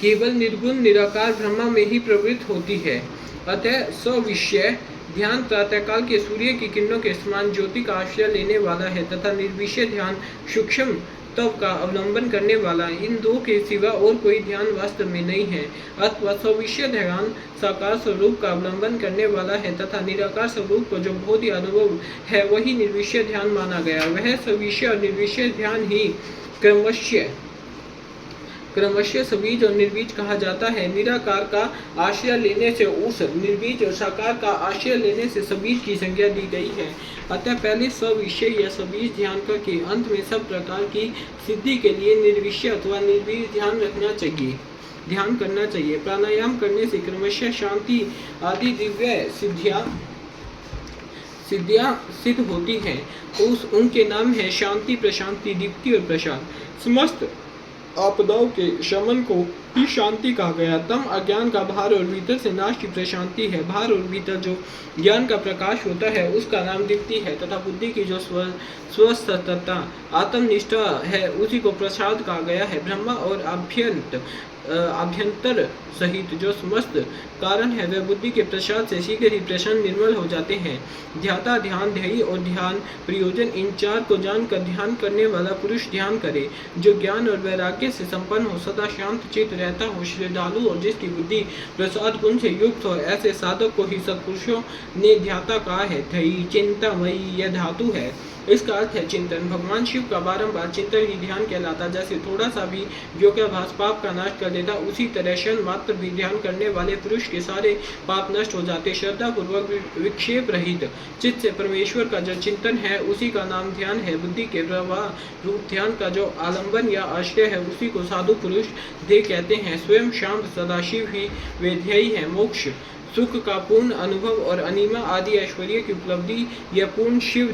A: केवल निर्गुण निराकार ब्रह्मा में ही प्रवृत्त होती है। अतः सविषय ध्यान प्रातःकाल के सूर्य की किरणों के समान ज्योति का आश्रय लेने वाला है तथा निर्विषय ध्यान सूक्ष्म तत्व का अवलंबन करने वाला, इन दो के सिवा और कोई ध्यान वास्तव में नहीं है। अथवा सविषय ध्यान साकार स्वरूप का अवलंबन करने वाला है तथा निराकार स्वरूप को जो बोधि अनुभव है वही निर्विषय ध्यान माना गया। वह सविषय और निर्विषय ध्यान ही क्रमशः सबीज और निर्बीज कहा जाता है। निराकार का आश्रय लेने से उस निर्बीज और साकार का आश्रय लेने से सबीज की संज्ञा दी गई है। अतः पहले सविषय या सबीज ध्यान करके अंत में सब प्रकार की सिद्धि के लिए निर्विषय अथवा निर्बीज ध्यान करना चाहिए। प्राणायाम करने से क्रमशः शांति आदि दिव्य सिद्धियां सिद्ध होती हैं। उनके नाम है शांति, प्रशांति, दीप्ति और प्रसाद। समस्त आपदाओं के शमन को ही शांति कहा गया। तम अज्ञान का बाहर और भीतर से नाश की प्रशांति है। बाहर और भीतर जो ज्ञान का प्रकाश होता है उसका नाम दीप्ति है तथा बुद्धि की जो स्वस्थता आत्मनिष्ठा है उसी को प्रसाद कहा गया है। ब्रह्मा और अभ्यंतर सहित जो समस्त कारण है वह बुद्धि के प्रसाद से शीघ्र ही प्रसन्न निर्मल हो जाते हैं। ध्याता, ध्यान ध्येय और ध्यान प्रयोजन, इन चार को जानकर ध्यान करने वाला पुरुष ध्यान करे। जो ज्ञान और वैराग्य से संपन्न हो, सदा शांत चित्त रहता हो, श्रद्धालु और जिसकी बुद्धि प्रसाद गुण से युक्त हो, ऐसे साधक को ही सत्पुरुषों ने ध्याता कहा है। ध्येय चिंतामयी यह धातु है। इसका अर्थ है चिंतन। भगवान शिव का बारंबार चिंतन ही ध्यान कहलाता। जैसे थोड़ा सा भी योगाभ्यास पाप का नाश कर देता, उसी तरह क्षण मात्र भी ध्यान करने वाले पुरुष के सारे पाप नष्ट हो जाते। श्रद्धा पूर्वक विक्षेप रहित चित्त से परमेश्वर का जो चिंतन है उसी का नाम ध्यान है। बुद्धि के प्रवाह रूप ध्यान का जो आलंबन या आश्रय है उसी को साधु पुरुष ध्येय कहते हैं। स्वयं शांत सदाशिव ही वे ध्येय है। मोक्ष, सुख का पूर्ण अनुभव और अनिमा आदि ऐश्वर्य की उपलब्धि यह पूर्ण शिव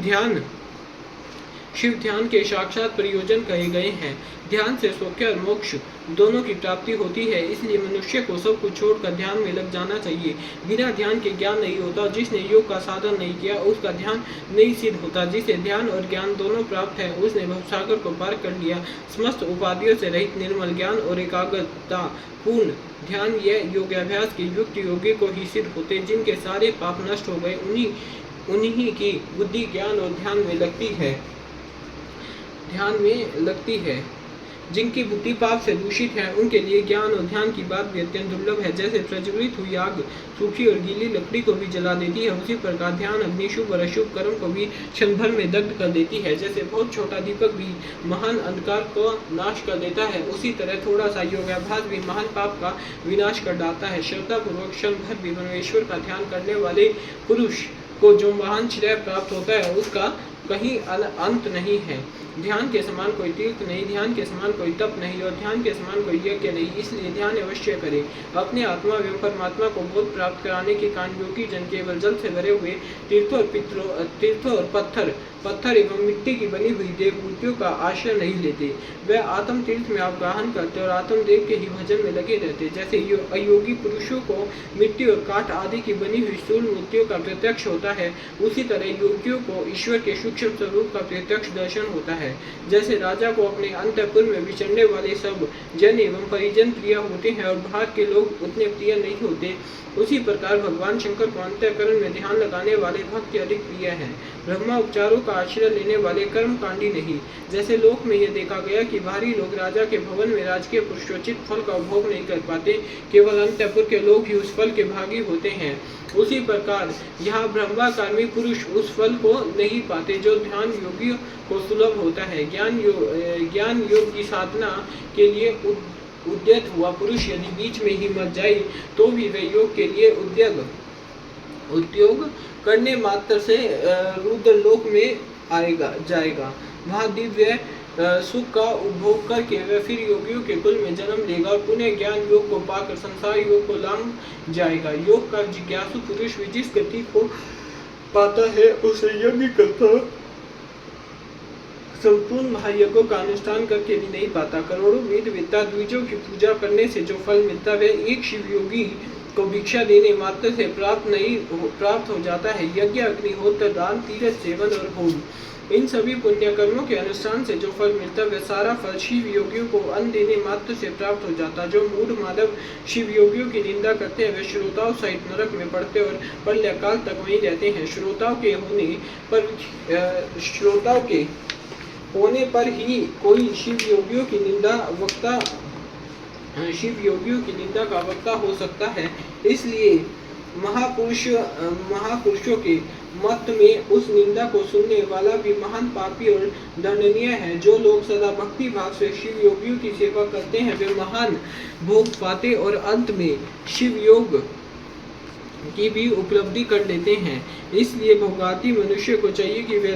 A: ध्यान के साक्षात प्रयोजन कहे गए हैं। ध्यान से सौख्य और मोक्ष दोनों की प्राप्ति होती है। इसलिए मनुष्य को सब कुछ छोड़कर ध्यान में लग जाना चाहिए। बिना ध्यान के ज्ञान नहीं होता। जिसने योग का साधन नहीं किया उसका ध्यान नहीं सिद्ध होता। जिसे ध्यान और ज्ञान दोनों प्राप्त है उसने भवसागर को पार कर लिया। समस्त उपाधियों से रहित निर्मल ज्ञान और एकाग्रता पूर्ण ध्यान यह योगाभ्यास के युक्त योगी को ही सिद्ध होते। जिनके सारे पाप नष्ट हो गए उन्हीं की बुद्धि ज्ञान और ध्यान में लगती है। जिनकी बुद्धि पाप से दूषित है उनके लिए ज्ञान और ध्यान की बात भी अत्यंत दुर्लभ है। जैसे प्रज्वलित हुई आग सूखी और गीली लकड़ी को भी जला देती है, उसी प्रकार ध्यान अग्नि शुभ और अशुभ कर्म को भी क्षण भर में दग्ध कर देती है। जैसे बहुत छोटा दीपक भी महान अंधकार को नाश कर देता है, उसी तरह थोड़ा सा योगाभ्यास भी महान पाप का विनाश कर डालता है। श्रद्धा पूर्वक क्षण भर भी परमेश्वर का ध्यान करने वाले पुरुष को जो महान श्रेय प्राप्त होता है उसका कहीं अंत नहीं है। ध्यान के समान कोई तीर्थ नहीं, ध्यान के समान कोई तप नहीं और ध्यान के समान कोई यज्ञ नहीं। इसलिए ध्यान अवश्य करें। अपने आत्मा एवं परमात्मा को बोध प्राप्त कराने के कारण योगी जन केवल जल से भरे हुए तीर्थों और पत्थर एवं मिट्टी की बनी हुई देव मूर्तियों का आश्रय नहीं लेते। वे आत्म तीर्थ में अवगाहन करते और आत्मदेव के ही भजन में लगे रहते। जैसे अयोगी पुरुषों को मिट्टी और काठ आदि की बनी हुई स्थूल मूर्तियों का प्रत्यक्ष होता है, उसी तरह योगियों को ईश्वर के सूक्ष्म स्वरूप का प्रत्यक्ष दर्शन होता है। जैसे राजा को अपने अंतःपुर में विचरने वाले सब जन एवं परिजन प्रिय होते हैं और बाहर के लोग उतने प्रिय नहीं होते, उसी प्रकार भगवान शंकर को अंतःकरण में ध्यान लगाने वाले भक्त अधिक प्रिय हैं। ब्रह्मा उपचारों का आश्रय लेने वाले कर्मकांडी नहीं। जैसे लोक में यह देखा गया कि बाहरी लोग राजा के भवन में राजकीय पुरुषोचित फल का उपभोग नहीं कर पाते, केवल अंतःपुर के लोग ही उस फल के भागी होते हैं, उसी प्रकार यहाँ ब्रह्माकामी पुरुष उस फल को नहीं पाते जो ध्यान योगी को सुलभ होता है। ज्ञान योग की साधना के लिए उद्यत हुआ पुरुष यदि बीच में ही मर जाए तो भी वे योग के लिए उद्योग करने मात्र से रुद्र लोक में जाएगा। वहाँ दिव्य सुख का उपभोग करके वह फिर योगियों के कुल में जन्म लेगा और पुनः ज्ञान योग को पाकर संसार योग को लांघ जाएगा। योग का जिज्ञासु पुरुष भी जिस गति को पाता है उसे यज्ञ करता संपूर्ण महायज्ञों का अनुष्ठान करके भी नहीं पाता। करोड़ों वेद वेत्ता द्विजों की पूजा करने से जो फल मिलता है वह एक शिव योगी को भिक्षा देने मात्र से प्राप्त हो जाता है। यज्ञ, अग्निहोत्र, दान, तीर्थ, सेवन और होम, इन सभी पुण्य कर्मों के अनुष्ठान से जो फल मिलता है वह सारा फल शिव योगियों को अन्न देने मात्र से प्राप्त हो जाता। जो मूढ़ माधव शिव योगियों की निंदा करते हैं वे श्रोताओं सहित नरक में पड़ते और प्रलयकाल तक वहीं रहते हैं। श्रोताओं के होने पर ही कोई शिव योगियों की निंदा का वक्ता हो सकता है। इसलिए महापुरुषों के मत में उस निंदा को सुनने वाला भी महान पापी और दंडनीय है। जो लोग सदा भक्ति भाव से शिव योगियों की सेवा करते हैं वे महान भोग पाते और अंत में शिव योग की भी उपलब्धि कर लेते हैं। इसलिए भोगाती मनुष्य को चाहिए कि वे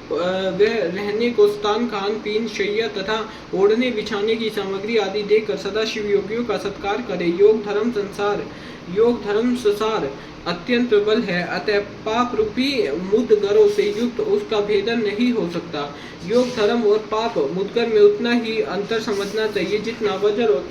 A: रहने को स्थान, खान पीन, शैया तथा ओढ़ने बिछाने की सामग्री आदि देकर सदा शिव योगियों का सत्कार करे। योग धर्म संसार अत्यंत प्रबल है, अतः पाप रूपी मुद्गरों से युक्त उसका भेदन नहीं हो सकता। योग धर्म और पाप मुद्गर में उतना ही अंतर समझना चाहिए जितना वज्र और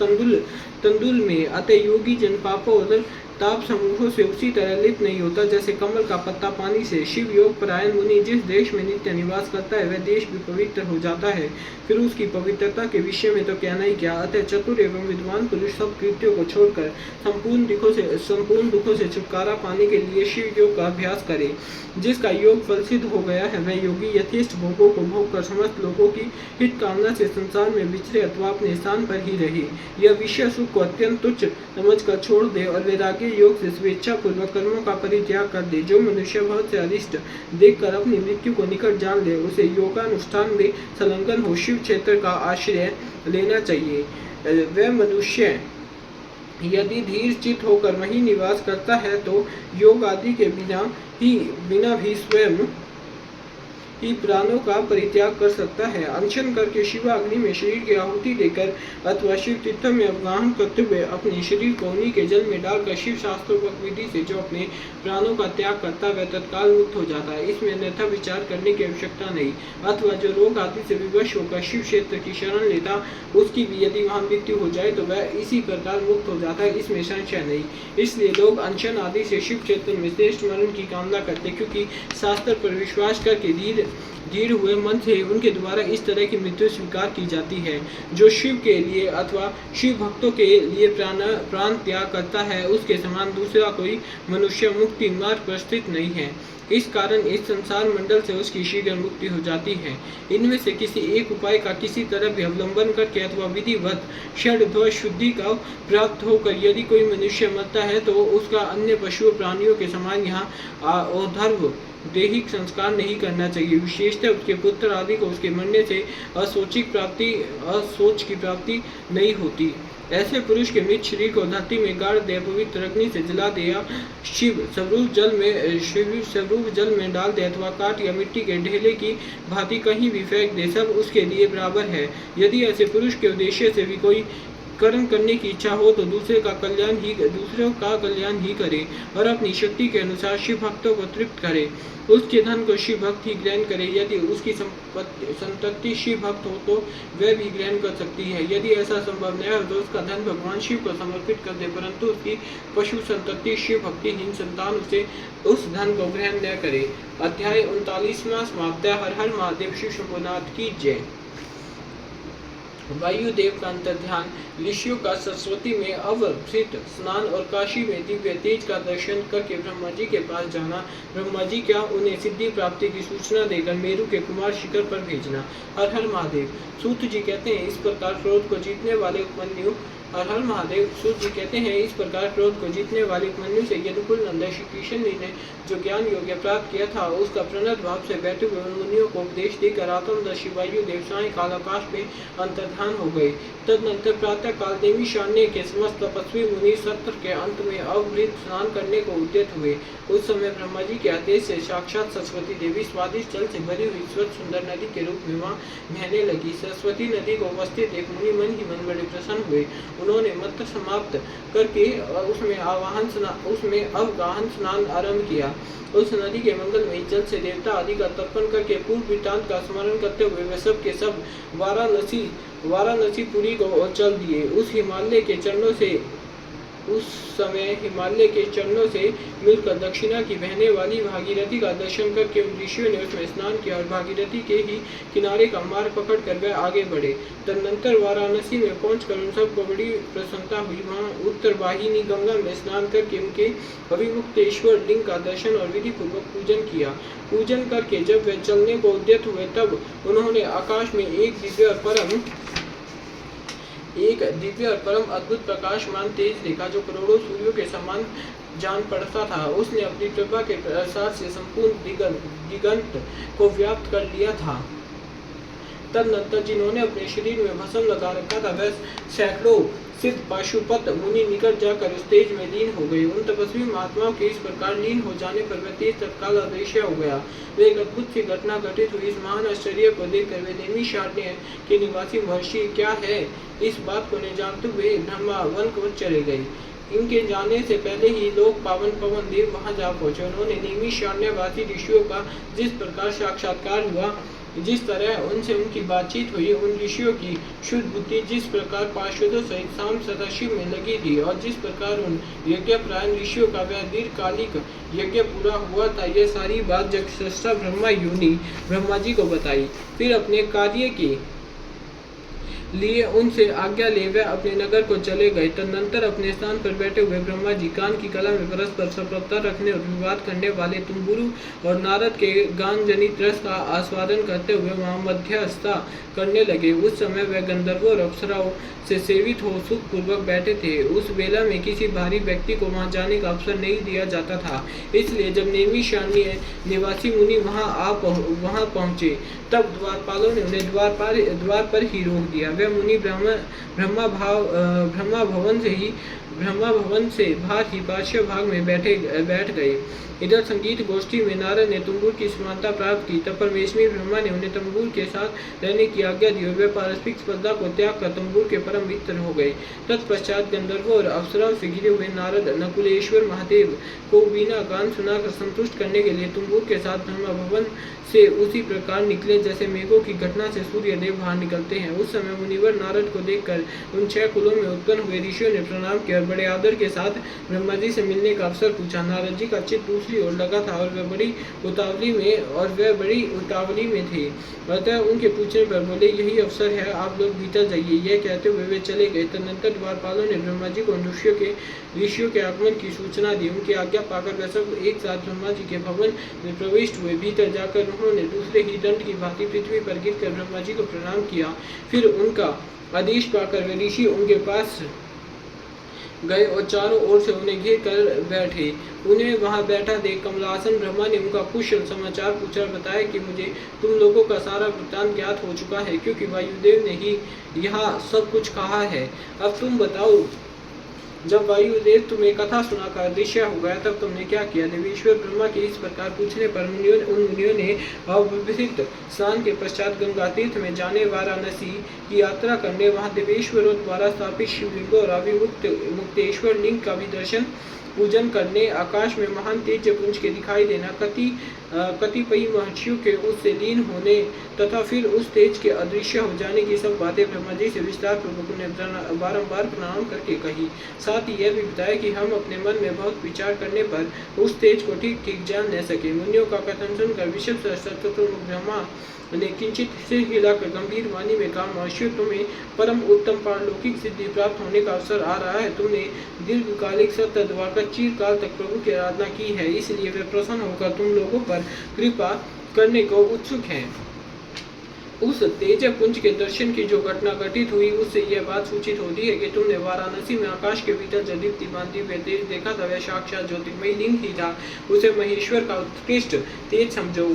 A: तंदुल में। अतः योगी जन पापों और ताप समूहों से उसी तरह लिप्त नहीं होता जैसे कमल का पत्ता पानी से। शिव योग परायण मुनि जिस देश में नित्य निवास करता है वह देश भी पवित्र हो जाता है, फिर उसकी पवित्रता के विषय में तो कहना ही क्या। अतः चतुर एवं विद्वान पुरुष सब कृत्यों को छोड़कर संपूर्ण दुखों से छुटकारा पाने के लिए शिव योग का अभ्यास करे। जिसका योग फल सिद्ध हो गया है वह योगी यथेष्ट भोगों को भोग कर समस्त लोगों की हित कामना से संसार में विचरे अथवा अपने स्थान पर ही रहे। यह विषय सुख को अत्यंत तुच्छ समझकर छोड़ दे और वैराग्य योग से स्वेच्छा पूर्वक कर्मों का परित्याग कर दे। जो मनुष्य बहुत से अरिष्ट देखकर अपनी मृत्यु को निकट जान ले उसे योगानुष्ठान में संलग्न हो शिव क्षेत्र का आश्रय लेना चाहिए। वह मनुष्य यदि धीर चित होकर वहीं निवास करता है तो योग आदि के बिना भी स्वयं ही प्राणों का परित्याग कर सकता है। अनशन करके शिवाग्नि में शरीर की आहुति देकर अथवा शिव तीर्थ में अवगाहन करते हुए अपने शरीर को उन्हीं के जल में डालकर शिव शास्त्रोक्त विधि से जो अपने प्राणों का त्याग करता वह तत्काल मुक्त हो जाता है। इसमें अन्यथा विचार करने की आवश्यकता नहीं। अथवा जो रोग आदि से विवश होकर शिव क्षेत्र की शरण लेता उसकी भी यदि वहां मृत्यु हो जाए तो वह इसी प्रकार मुक्त हो जाता है, इसमें संशय नहीं। इसलिए लोग अनशन आदि से शिव क्षेत्र में श्रेष्ठ मरण की कामना करते, क्योंकि शास्त्र पर विश्वास करके धीर हुए मन से उनके द्वारा इस तरह की मृत्यु स्वीकार की जाती है। जो शिव के लिए अथवा शिव भक्तों के लिए प्राण त्याग करता है उसके समान दूसरा कोई मनुष्य मुक्ति मार्ग पर स्थित नहीं है। इस कारण इस संसार मंडल से उसकी शीघ्र मुक्ति हो जाती है। इनमें से किसी एक उपाय का किसी तरह भी अवलंबन करके अथवा विधिवत षड्ध्वज शुद्धि का प्राप्त होकर यदि कोई मनुष्य मरता है तो उसका अन्य पशुओं प्राणियों के समान यहाँ औधर्व दैहिक संस्कार नहीं करना चाहिए। विशेषतः उसके पुत्र आदि को उसके मरने से असोच की प्राप्ति नहीं होती। ऐसे पुरुष के मृत शरीर को धरती में गाड़ दे, पवित्र अग्नि से जला दे या शिव स्वरूप जल में डाल दे अथवा काट या मिट्टी के ढेले की भांति कहीं भी फेंक दे, सब उसके लिए बराबर है। यदि ऐसे पुरुष के उद्देश्य से भी कोई कर्म करने की इच्छा हो तो दूसरों का कल्याण ही करे और अपनी शक्ति के अनुसार शिव भक्तों को तृप्त करे। उसके धन को शिव भक्त ही ग्रहण करे। यदि उसकी संतति शिव भक्त हो तो वह भी ग्रहण कर सकती है। यदि ऐसा संभव न हो तो उसका धन भगवान शिव को समर्पित कर दे, परंतु उसकी पशु संतति शिव भक्तिहीन संतान उस धन को ग्रहण न करे। अध्याय 39वां समाप्त। हर हर महादेव। शिव शंभुनाथ की जय। वायुदेव का अंतर्ध्यान, ऋषियों का सरस्वती में अवभृत स्नान और काशी में दिव्य तेज का दर्शन करके ब्रह्मा जी के पास जाना। ब्रह्मा जी क्या उन्हें सिद्धि प्राप्ति की सूचना देकर मेरु के कुमार शिखर पर भेजना। हर हर महादेव। सूत जी कहते हैं इस प्रकार क्रोध को जीतने वाले उपमन्यु हर हर महादेव। सूत जी कहते हैं इस प्रकार क्रोध को जीतने वाले उपमन्यु से यदुकुल नंदन श्री कृष्ण जी ने जो ज्ञान योग्य प्राप्त किया था उसका प्रणत भाव से बैठे हुए मुनियों को उपदेश देकर आत्मदर्शी वायु देव साय काल आकाश में अंतर्धान हो गए। तदनंतर प्रातः काल देवी शान्य के समस्त तपस्वी मुनि सत्र के अंत में अवभृत स्नान करने को उद्यत हुए। उस समय ब्रह्मा जी के आदेश से साक्षात सरस्वती देवी स्वादिष्ट जल से भरी हुई स्वच्छ सुंदर नदी के रूप में वहाँ बहने लगी। सरस्वती नदी को अवस्थित एक मुनि मन ही मन बड़े प्रसन्न हुए। उन्होंने मंत्र समाप्त करके उसमें अवगाहन स्नान आरंभ किया। उस नदी के मंगलमयी जल से देवता आदि का तर्पण करके पूर्व वृत्तांत का स्मरण करते हुए वे सब के सब वाराणसी पुरी को चल दिए। उस हिमालय के चरणों से उस समय हिमालय के चरणों से मिलकर दक्षिणा की बहने वाली भागीरथी का दर्शन करके उन ऋषियों ने उसमें स्नान किया और भागीरथी के ही किनारे का मार्ग पकड़कर वह आगे बढ़े। तदनंतर वाराणसी में पहुंचकर उन सबको बड़ी प्रसन्नता हुई। वहां उत्तर वाहिनी गंगा में स्नान करके उनके अभिमुक्तेश्वर लिंग का दर्शन और विधि पूर्वक पूजन किया। पूजन करके जब वे चलने को उद्यत हुए तब उन्होंने आकाश में एक दिव्य और परम अद्भुत प्रकाशमान तेज देखा, जो करोड़ों सूर्यों के समान जान पड़ता था। उसने अपनी कृपा के प्रसार से संपूर्ण दिगंत को व्याप्त कर लिया था। तदनंतर जिन्होंने अपने शरीर में भस्म लगा रखा था, वह सैकड़ों सिद्ध पाशुपत मुनि निकट जाकर उस तेज में लीन हो गए। उन तपस्वी महात्माओं के इस प्रकार लीन हो जाने पर वह तेज तत्काल अदृश्य हो गया। वे एक अद्भुत सी घटना घटित हुई। इस महान आश्चर्य को देखकर वे नैमिषारण्य के निवासी महर्षि क्या है, इस बात को न जानते हुए ब्रह्मा वन को चले गए। इनके जाने से पहले ही लोग पावन पवन देव वहां जा पहुंचे। उन्होंने नैमिषारण्यवासी ऋषियों का जिस प्रकार साक्षात्कार हुआ, जिस तरह उनसे उनकी बातचीत हुई, उन ऋषियों की शुद्ध बुद्धि जिस प्रकार पार्षदों सहित शाम सदाशिव में लगी थी और जिस प्रकार उन यज्ञपरायण ऋषियों का वह दीर्घकालिक यज्ञ पूरा हुआ था, यह सारी बात जब सृष्टा ब्रह्मा योनि ब्रह्मा जी को बताई। फिर अपने कार्य के लिए उनसे आज्ञा ले वह अपने नगर को चले गए। तदनंतर अपने स्थान पर बैठे हुए ब्रह्मा जी गान की कला में परस्पर सफलता रखने और विवाद करने वाले तुम्बुरु और नारद के गान जनित रस का आस्वादन करते हुए वहां मध्यस्थता करने लगे। उस समय वह गंधर्वों और अप्सराओं से सेवित हो सुख पूर्वक बैठे थे। उस वेला में किसी भारी व्यक्ति को वहां जाने का अवसर नहीं दिया जाता था, इसलिए जब नैमिषारण्य निवासी मुनि वहां पहुंचे तब द्वारपालों ने उन्हें द्वार पर ही रोक दिया। वे मुनि ब्रह्मा भवन से बाहर ही पार्श्व भाग में बैठ गए। इधर संगीत गोष्ठी में नारद ने तंबूर की समानता प्राप्त की। तब परमेश्वरी ब्रह्मा ने उन्हें तंबूर के साथ रहने की आज्ञा दी और वे पारस्परिक स्पर्धा को त्याग कर तंबूर के परम मित्र हो गए। तत्पश्चात गंधर्वों और अप्सराओं से घिरे हुए नारद नकुलेश्वर महादेव को वीणा गान सुनाकर संतुष्ट करने के लिए तंबूर के साथ ब्रह्मा भवन से उसी प्रकार निकले जैसे मेघों की घटना से सूर्य देव बाहर निकलते हैं। उस समय मुनिवर नारद को देखकर उन 6 कुलों में उत्पन्न हुए ऋषियों ने प्रणाम किया और बड़े आदर के साथ ब्रह्मा जी से मिलने का अवसर पूछा। नारद जी का चित्त दूसरी ओर लगा था और वह बड़ी उतावली में थे। अतः उनके पूछने पर बोले, यही अवसर है, आप लोग भीतर जाइए। यह कहते हुए वे चले गए। तदनंतर द्वारपालों ने ब्रह्मा जी को ऋषियों के आगमन की सूचना दी। उनकी आज्ञा पाकर वे सब एक साथ ब्रह्मा जी के भवन में प्रविष्ट हुए। भीतर जाकर उन्होंने दूसरे ही दंड की भांति पृथ्वी पर गिरकर ब्रह्मा जी को प्रणाम किया। फिर उनका आदेश पाकर वे ऋषि उनके पास गए और चारों ओर से उन्हें घेर कर बैठे। उन्हें वहां बैठा देख कमलासन ब्रह्मा ने उनका कुशल समाचार पूछा और बताया कि मुझे तुम लोगों का सारा वृत्तांत ज्ञात हो चुका है, क्योंकि वायुदेव ने ही यहाँ सब कुछ कहा है। अब तुम बताओ, जब वायुदेव तुम्हें कथा सुनाकर अदृश्य हो गया तब तुमने क्या किया? देवेश्वर ब्रह्मा के इस प्रकार पूछने पर उन मुनियों ने अविहित स्नान के पश्चात गंगा तीर्थ में जाने वाराणसी की यात्रा करने, वहां देवेश्वरों द्वारा स्थापित शिवलिंगों और अभिमुक्तेश्वर लिंग का भी दर्शन पूजन करने, आकाश में महान तेज पुंज के दिखाई देना, कतिपय महर्षियों के उससे लीन होने तथा फिर उस तेज के अदृश्य हो जाने की सब बातें ब्रह्मा जी से विस्तार पूर्वक उन्हें बारंबार प्रणाम करके कही। साथ ही यह भी बताया कि हम अपने मन में बहुत विचार करने पर उस तेज को ठीक ठीक जान न सके। मुनियों का कथन सुनकर विशुद्ध ब्रह्मा ने किंचित सिर हिलाकर गंभीर वाणी में कहा, महर्षियों, तुम्हें परम उत्तम पारलौकिक सिद्धि प्राप्त होने का अवसर आ रहा है। तुमने दीर्घकालिक सत्य द्वारा चिरकाल तक प्रभु की आराधना की है, इसलिए वे प्रसन्न होकर तुम लोगों पर कृपा करने को उत्सुक हैं। उस तेज पुंज के दर्शन की जो घटना घटित हुई, उससे यह बात सूचित होती है कि तुमने वाराणसी में आकाश के भीतर जो दीप्तिमान दिव्य तेज देखा था, वह साक्षात ज्योतिर्मयी लिंग ही था। उसे महेश्वर का उत्कृष्ट तेज समझो।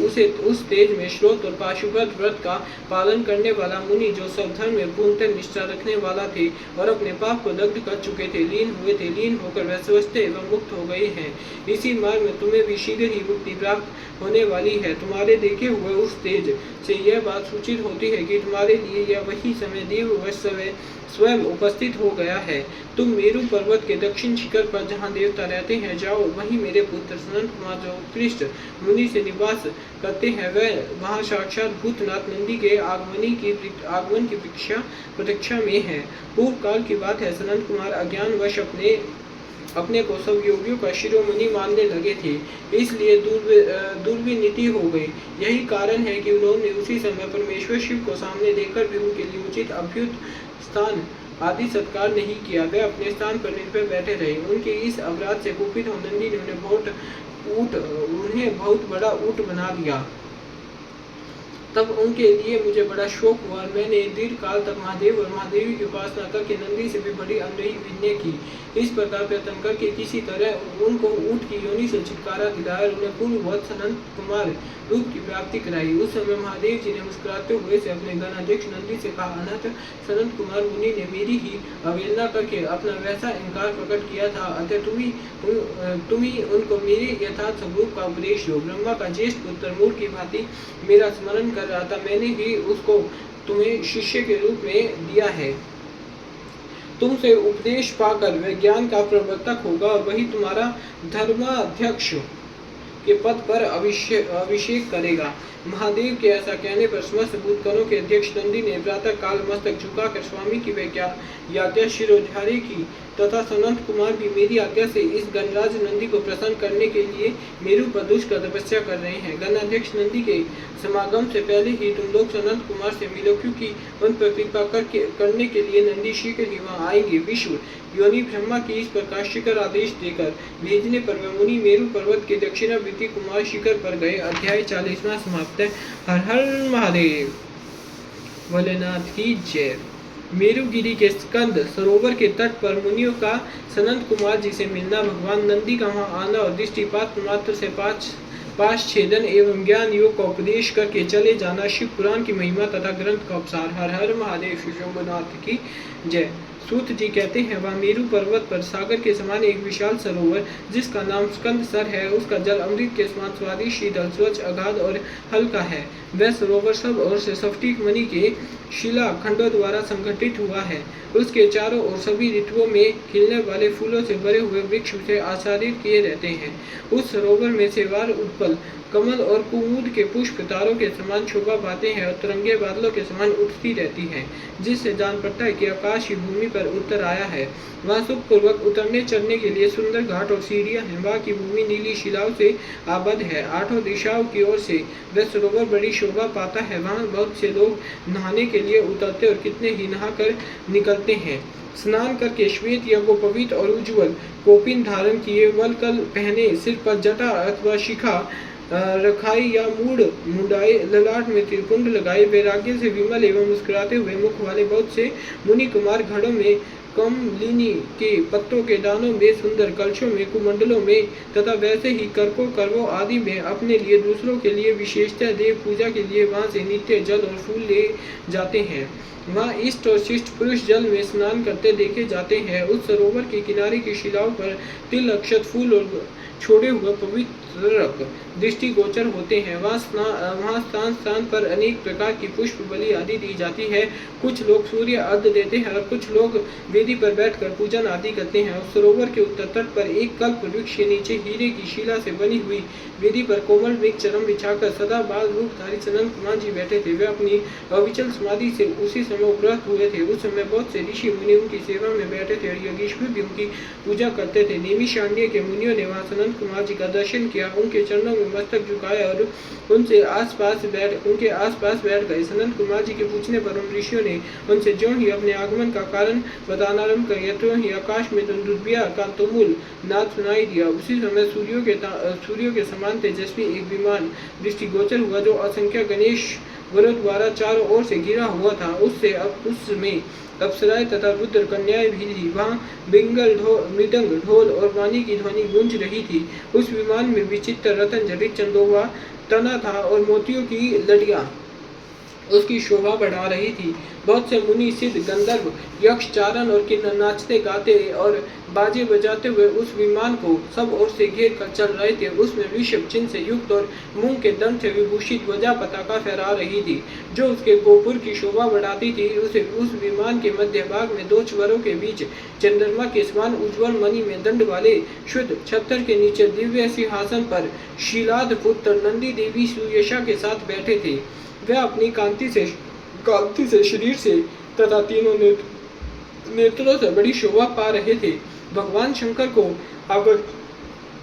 A: उस तेज में श्रोत और पाशुपत व्रत का पालन करने वाला मुनि, जो स्वधर्म में पूर्णतः निष्ठा रखने वाला थे और अपने पाप को दग्ध कर चुके थे, लीन होकर वह स्वस्थ एवं मुक्त हो गए हैं। इसी मार्ग में तुम्हें भी शीघ्र ही मुक्ति प्राप्त होने वाली है। तुम्हारे देखे हुए उस तेज से यह बात सूचित होती है कि तुम्हारे लिए यह वही समय देव स्वयं उपस्थित हो गया है। तुम मेरु पर्वत के दक्षिण शिखर पर जहाँ देवता रहते हैं जाओ। वहीं मेरे पुत्र सनत कुमार जो उत्कृष्ट मुनि से निवास करते हैं, वह वहाँ साक्षात भूतनाथ नंदी के आगमन की प्रतीक्षा में है। पूर्व काल की बात है, सनत कुमार अज्ञानवश अपने अपने को सब योगियों का शिरोमणि मानने लगे थे, इसलिए दुर्विनीति हो गई। यही कारण है कि उन्होंने उसी समय परमेश्वर शिव को सामने देखकर भी उनके लिए उचित अभ्युत स्थान आदि सत्कार नहीं किया। वे अपने स्थान पर निर्भय बैठे रहे। उनके इस अपराध से कुपित हो नंदी ने उन्हें बहुत बड़ा ऊँट बना दिया। तब उनके लिए मुझे बड़ा शोक हुआ और मैंने दीर्घ काल तक महादेव और महादेवी की उपासना करके नंदी से भी बड़ी अनरही विनय की। इस प्रकार प्रयत्न करके किसी तरह उनको ऊँट की योनि से छुटकारा दिलाया और उन्हें पूर्ववत सनत कुमार रूप की प्राप्ति कराई। उस समय महादेव जी ने मुस्कुराते हुए से अपने गणाध्यक्ष नंदी से कहा, अनंत सनत कुमार मुनि ने मेरी ही अवहेलना करके अपना वैसा इनकार प्रकट किया था, अतः तुम ही उनको मेरे यथार्थ स्वरूप का उपदेश दो। ब्रह्मा का ज्येष्ठ पुत्र मूल की भांति मेरा स्मरण कर रहा था, मैंने ही उसको तुम्हें शिष्य के रूप में दिया है। तुमसे उपदेश पाकर वह ज्ञान का प्रवर्तक होगा और वही तुम्हारा धर्माध्यक्ष के पद पर अभिषेक करेगा। महादेव के ऐसा कहने पर समस्त भूतगणों के अध्यक्ष नंदी ने प्रातः काल मस्तक झुकाकर स्वामी की आज्ञा शिरोधार्य की तथा सनत कुमार भी मेरी आज्ञा से इस गणराज नंदी को प्रसन्न करने के लिए मेरु पर दुष्कर तपस्या कर रहे हैं। गणाध्यक्ष नंदी के समागम से पहले ही तुम लोग सनत कुमार से मिलो, क्योंकि उन पर कृपा करने के लिए नंदी शीघ्र ही वहाँ आएंगे। विश्व योनि ब्रह्मा की इस प्रकार शिखर आदेश देकर भेजने पर वह मुनि मेरु पर्वत के दक्षिणावर्ती कुमार शिखर पर गए। अध्याय 40वां समाप्त है। हर हर महादेव। भोलेनाथ की जय। मेरुगिरी के स्कंद सरोवर के तट पर मुनियों का सनत कुमार जी से मिलना, भगवान नंदी का वहां आना और दृष्टिपात मात्र से पाश छेदन एवं ज्ञान योग का उपदेश करके चले जाना शिव पुराण की महिमा तथा ग्रंथ का उपसार। हर हर महादेव। शंभुनाथ की जय। सूत जी कहते हैं, वह मेरु पर्वत पर सागर के समान एक विशाल सरोवर जिसका नाम स्कंद सर है, उसका जल अमृत के समान स्वादिष्ट, शीतल, स्वच्छ, अगाध और हल्का है। वह सरोवर सब ओर से स्फटिक मणि के शिला खंडों द्वारा संगठित हुआ है। उसके चारों ओर सभी ऋतुओं में खिलने वाले फूलों से भरे हुए वृक्ष से आच्छादित किए रहते हैं। उस सरोवर में से वार उत्पल कमल और कुमुद के पुष्प तारों के समान शोभा पाते हैं और तरंगे बादलों के समान उठती रहती हैं, जिससे जान पड़ता है कि आकाश ही भूमि पर उतर आया है। वहाँ सुखपूर्वक उतरने चढ़ने के लिए सुंदर घाट और सीढ़ियाँ हैं। वहाँ की भूमि नीली शिलाओं से आबद्ध है। आठों दिशाओं की ओर से वह सरोवर बड़ी शोभा पाता है। वहाँ बहुत से लोग नहाने के लिए उतरते और कितने ही नहा कर निकलते हैं। स्नान करके श्वेत या पवित्र और उज्ज्वल कोपिन धारण किए, वलकल पहने, सिर पर जटा अथवा शिखा रखाई या मुंडाए, ललाट में त्रिपुंड लगाए, वैराग्य से विमल एवं मुस्कुराते हुए मुख वाले बहुत से मुनि कुमार घड़ों में, कमलिनी के पत्तों के दानों में, सुंदर कलशों में, कुमंडलों में तथा वैसे ही करवों आदि में अपने लिए दूसरों के लिए विशेषतः देव पूजा के लिए वहां से नित्य जल और फूल ले जाते हैं। वहाँ इष्ट और शिष्ट पुरुष जल में स्नान करते देखे जाते हैं। उस सरोवर के किनारे की शिलाओं पर तिल, अक्षत, फूल और छोड़े हुए पवित्र दृष्टिगोचर होते हैं। वहाँ स्थान स्थान पर अनेक प्रकार की पुष्प बलि आदि दी जाती है। कुछ लोग सूर्य अर्घ देते हैं और कुछ लोग वेदी पर बैठकर पूजन आदि करते हैं। उस सरोवर के उत्तर तट पर एक कल्प वृक्ष के नीचे हीरे की शिला से बनी हुई वेदी पर कोमल वृक्ष चरम बिछाकर सदा बाल रूपधारी सनत कुमार जी बैठे थे। वे अपनी अविचल समाधि से उसी समय उपरत हुए थे। उस समय बहुत से ऋषि मुनि उनकी सेवा में बैठे थे और योगीश्वर भी उनकी पूजा करते थे। नेमी शांडिय के मुनियों ने वहाँ सनत कुमार जी का दर्शन किया, उनके चरणों में मस्तक झुकाया और उनके आसपास बैठ गए। सनत कुमार जी के पूछने पर उन ऋषियों ने उनसे ज्यों ही अपने आगमन का कारण बताना आरंभ कर दिया, त्यों ही आकाश में दुर्बिया का तुमुल नाद सुनाई दिया। उसी समय सूर्यों के समान तेजस्वी एक विमान दृष्टिगोचर हुआ, जो असंख्य गणेश वरों द्वारा चारों ओर से घिरा हुआ था। उसमें अप्सराएं तथा रुद्र कन्याएं भी थी। वहाँ मृदंग, ढोल और वाणी की ध्वनि गूंज रही थी। उस विमान में विचित्र रतन जटित चंदोवा तना था और मोतियों की लड़ियां उसकी शोभा बढ़ा रही थी। बहुत से मुनि, सिद्ध, गंधर्व, यक्ष, चारण और किन्नर नाचते गाते और बाजे बजाते हुए उस विमान को सब ओर से घेर कर चल रहे थे। उसमें विषभ चिन्ह से युक्त और मूंग के दंड से विभूषित ध्वजा पताका फहरा रही थी, जो उसके गोपुर की शोभा बढ़ाती थी। उस विमान के मध्य भाग में दो चवरों के बीच चंद्रमा के समान उज्ज्वल मणि में दंड वाले शुद्ध छत्तर के नीचे दिव्य सिंहासन पर शीलाद पुत्र नंदी देवी सुयशा के साथ बैठे थे। वह अपनी कांति से शरीर से तथा तीनों नेत्रों से बड़ी शोभा पा रहे थे। भगवान शंकर को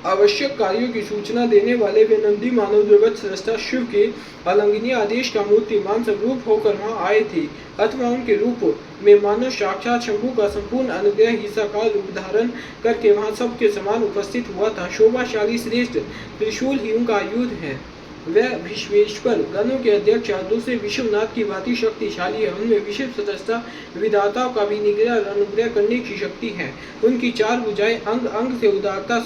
A: आवश्यक कार्यों की सूचना देने वाले वे नंदी मानव जगत सृष्टा शिव के अलंघनीय आदेश का मूर्तिमान स्वरूप होकर वहां आए थे, अथवा उनके रूप में मानव साक्षात शंभु का संपूर्ण अनुग्रह ही साकार रूप धारण करके वहां सबके समान उपस्थित हुआ था। शोभाशाली श्रेष्ठ त्रिशूल ही उनका आयुध है। वह विश्वेश्वर गणों के अध्यक्ष दूसरे विश्वनाथ की भांति शक्तिशाली है। उनमें विशिष्ट सदस्यता विधाताओं का भी निग्रह और अनुग्रह करने की शक्ति है। उनकी चार भुजाएं अंग अंग से उदारता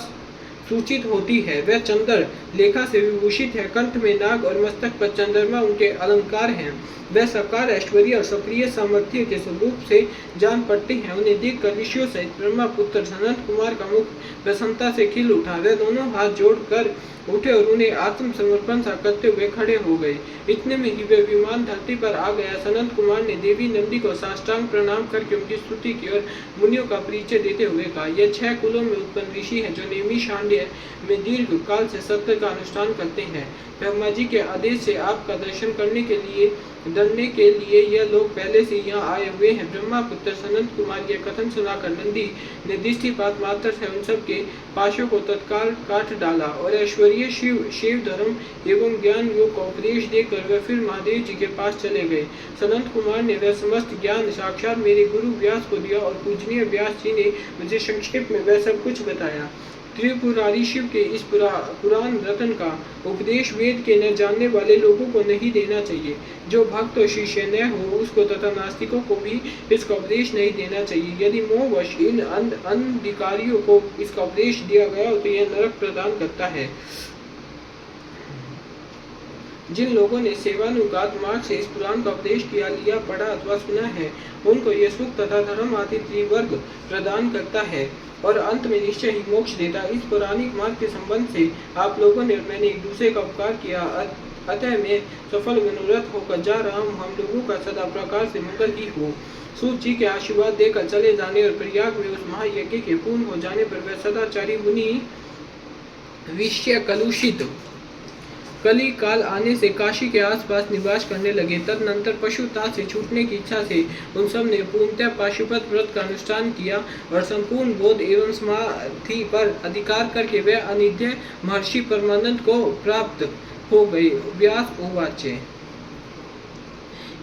A: सूचित होती है। वह चंद्र लेखा से विभूषित है, कंठ में नाग और मस्तक पर चंद्रमा उनके अलंकार हैं। वह सकार ऐश्वर्य और सक्रिय सामर्थ्य के स्वरूप से जान पड़ते हैं। उन्हें देखकर ऋषियों सहित ब्रह्मा पुत्र सनत कुमार का मुख प्रसन्नता से खिल उठा। वह दोनों हाथ जोड़कर उठे और उन्हें आत्मसमर्पण सा करते हुए खड़े हो गए। इतने में ही वे विमान धरती पर आ गया। सनत कुमार ने देवी नंदी को साष्टांग प्रणाम करके उनकी स्तुति की और मुनियों का परिचय देते हुए कहा, यह 6 कुलों में उत्पन्न ऋषि है जो नेमी शांड्य में दीर्घ काल से सत्य का अनुष्ठान करते हैं। ब्रह्मा जी के आदेश से आपका दर्शन करने के लिए यह लोग पहले से यहाँ आए हुए हैं। ब्रह्मा पुत्र सनत कुमार यह कथन सुनाकर नंदी ने दृष्टिपात मात्र से उन सब के पाशों को तत्काल काट डाला और ऐश्वर्य शिव धर्म एवं ज्ञान योग का उपदेश देकर वह फिर महादेव जी के पास चले गए। सनत कुमार ने वह समस्त ज्ञान साक्षात मेरे गुरु व्यास को दिया और पूजनीय व्यास जी ने मुझे संक्षेप में वह सब कुछ बताया। त्रिपुरारी शिव के इस पुराण रत्न का उपदेश वेद के न जानने वाले लोगों को नहीं देना चाहिए। जो भक्त और शिष्य न हो उसको तथा नास्तिकों को भी इसका उपदेश नहीं देना चाहिए। यदि मोहवश इन अधिकारियों को इसका उपदेश दिया गया हो तो यह नरक प्रदान करता है। जिन लोगों ने सेवानुगात मार्ग से इस पुराण का उपदेश किया, लिया, पढ़ा अथवा सुना है, उनको यह सुख तथा धर्म आदि त्रिवर्ग प्रदान करता है और अंत में निश्चय ही मोक्ष देता है। इस पौराणिक मार्ग के संबंध से आप लोगों ने मैंने एक दूसरे का उपकार किया, अतः मैं सफल मनोरथ होकर जा रहा हूँ। हम लोगों का सदा प्रकार से मंगल ही हो। सूत जी के आशीर्वाद देकर चले जाने और प्रयाग में उस महायज्ञ के पूर्ण हो जाने पर वह सदाचारी मुनि विषय कलुषित कली काल आने से काशी के आसपास निवास करने लगे। तदनंतर पशुता से छूटने की इच्छा से उन सब ने पूर्णतः पाशुपत व्रत का अनुष्ठान किया और संपूर्ण बोध एवं समाधि पर अधिकार करके वे अनिध्य महर्षि परमानंद को प्राप्त हो गए। व्यास उवाचे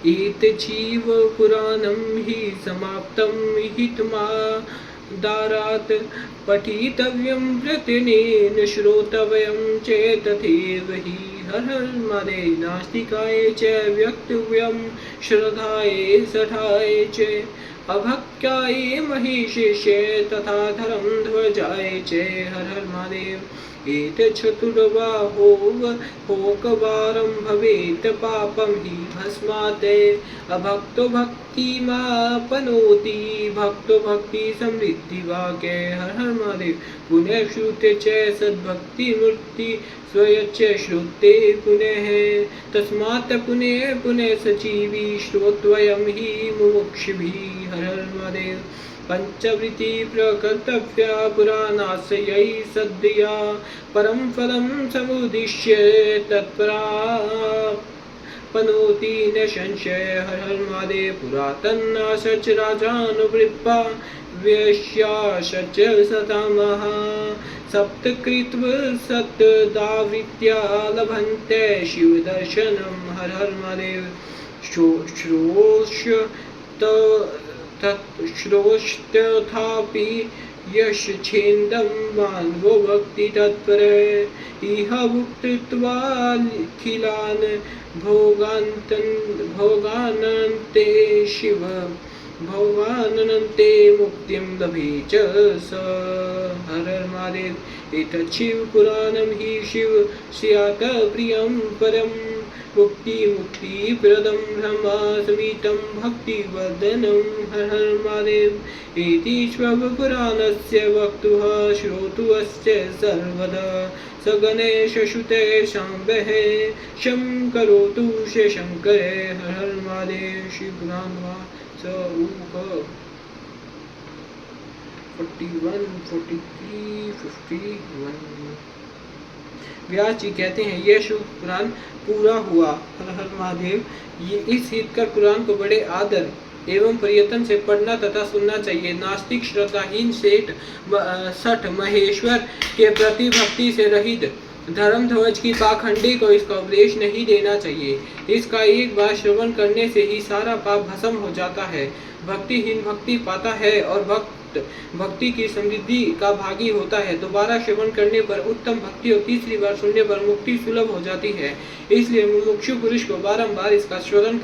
A: इत जीव पुराणं हि समाप्तं हितमा दारात पठितव्यं प्रतिनेन श्रोतव्यं चेतथैव हि हर हर महादेव। नास्तिकाय च वक्तव्यं श्रद्धाय सठाय च अभक्त्याय महिषेष्य तथा धर्म ध्वजाय च हर हर महादेव। एत चतुर्बाहो भोगवारं भवेत् पापं हि भस्मात् अभक्तो भक्तिमापनोति भक्तो भक्ति समृद्धि वाक्य हर हर महादेव। पुनः श्रुते च सद्भक्ति मूर्ति स्वयच्च श्रुते पुनः तस्मात् पुनः पुनः सजीवी श्रोत्वयं हि मुमुक्षुभिः हर हर महादेव। पंचवृत्ति प्रकर्तव्या पुराणास्यै सद्या परम फलं समुद्दिश्य तत्प्राप्नोति न संशय हर हर महादेव। पुरातन सचराजानुवृत्पा व्यस्या सच सतामः सप्तकृत्व सतदावृत्या लभन्ते शिवदर्शनं हर हर महादेव। श्रोष्टथापि यश छेन्दं मानवो भक्ति तत्पर इह भुक्त्वाखिलान् भोगानन्ते शिव भोगानन्ते मुक्तिं लभे च स हर हर महादेव। एतत् शिव पुराणं हि शिव स्यात् प्रियं परम् मुक्ति प्रदम ब्रह्मा समीतं भक्तिवर्धनं हर हर महादेव। इति स्वपुराणस्य वक्तुः श्रोतुश्च सर्वदा स गणेशसुते शाम्बः शं करोतु शंकरे हर हर महादेव। शिव पुराण स 41, 43, 51। व्यास जी कहते हैं यह शिव पुराण पूरा हुआ हर हर महादेव। ये इस हितकर पुराण को बड़े आदर एवं प्रयत्न से पढ़ना तथा सुनना चाहिए। नास्तिक श्रद्धाहीन सेठ सठ महेश्वर के प्रति भक्ति से रहित धर्मध्वज की पाखंडी को इसका उपदेश नहीं देना चाहिए। इसका एक बार श्रवण करने से ही सारा पाप भस्म हो जाता है। भक्तिहीन भक्ति पाता है और भक्त भक्ति की समृद्धि का भागी होता है। दोबारा श्रवण करने पर उत्तम भक्ति और तीसरी बार सुनने पर मुक्ति सुलभ हो जाती है। इसलिए मुमुक्षु पुरुष को बारंबार इसका स्मरण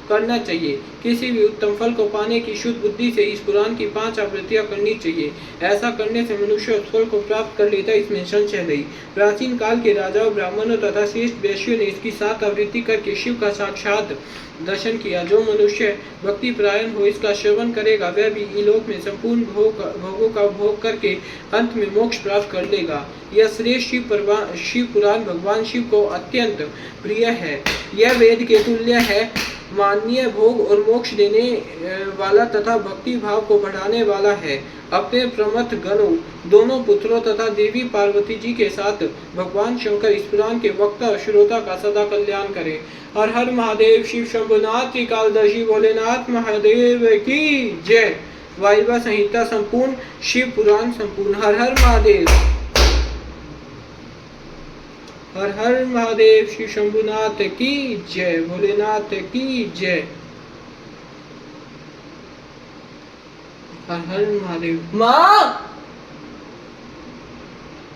A: करना चाहिए। किसी भी उत्तम फल को पाने की शुद्ध बुद्धि से इस पुराण की 5 आवृत्तियां करनी चाहिए। ऐसा करने से मनुष्य उस फल को प्राप्त कर लेता है, इसमें संशय नहीं। प्राचीन काल के राजाओं, ब्राह्मणों तथा श्रेष्ठ वैश्यों ने इसकी 7 आवृत्ति करके शिव का साक्षात दर्शन किया। जो मनुष्य भक्ति परायण हो इसका श्रवण करेगा वह भी इलोक में संपूर्ण भोगों का भोग करके अंत में मोक्ष प्राप्त कर लेगा। यह श्रेष्ठ शिव पुराण भगवान शिव को अत्यंत प्रिय है। यह वेद के तुल्य है, माननीय भोग और मोक्ष देने वाला तथा भक्ति भाव को बढ़ाने वाला है। अपने प्रमथ गणों, दोनों पुत्रों तथा देवी पार्वती जी के साथ भगवान शंकर इस पुराण के वक्ता और श्रोता का सदा कल्याण करें। हर हर महादेव। शिव शंभुनाथ त्रिकालदर्शी भोलेनाथ महादेव की जय। वाइवा संहिता संपूर्ण, शिव पुराण संपूर्ण। हर हर महादेव। हर हर महादेव। शिव शंभुनाथ की जय, भोलेनाथ की जय। हर हर महादेव। माँ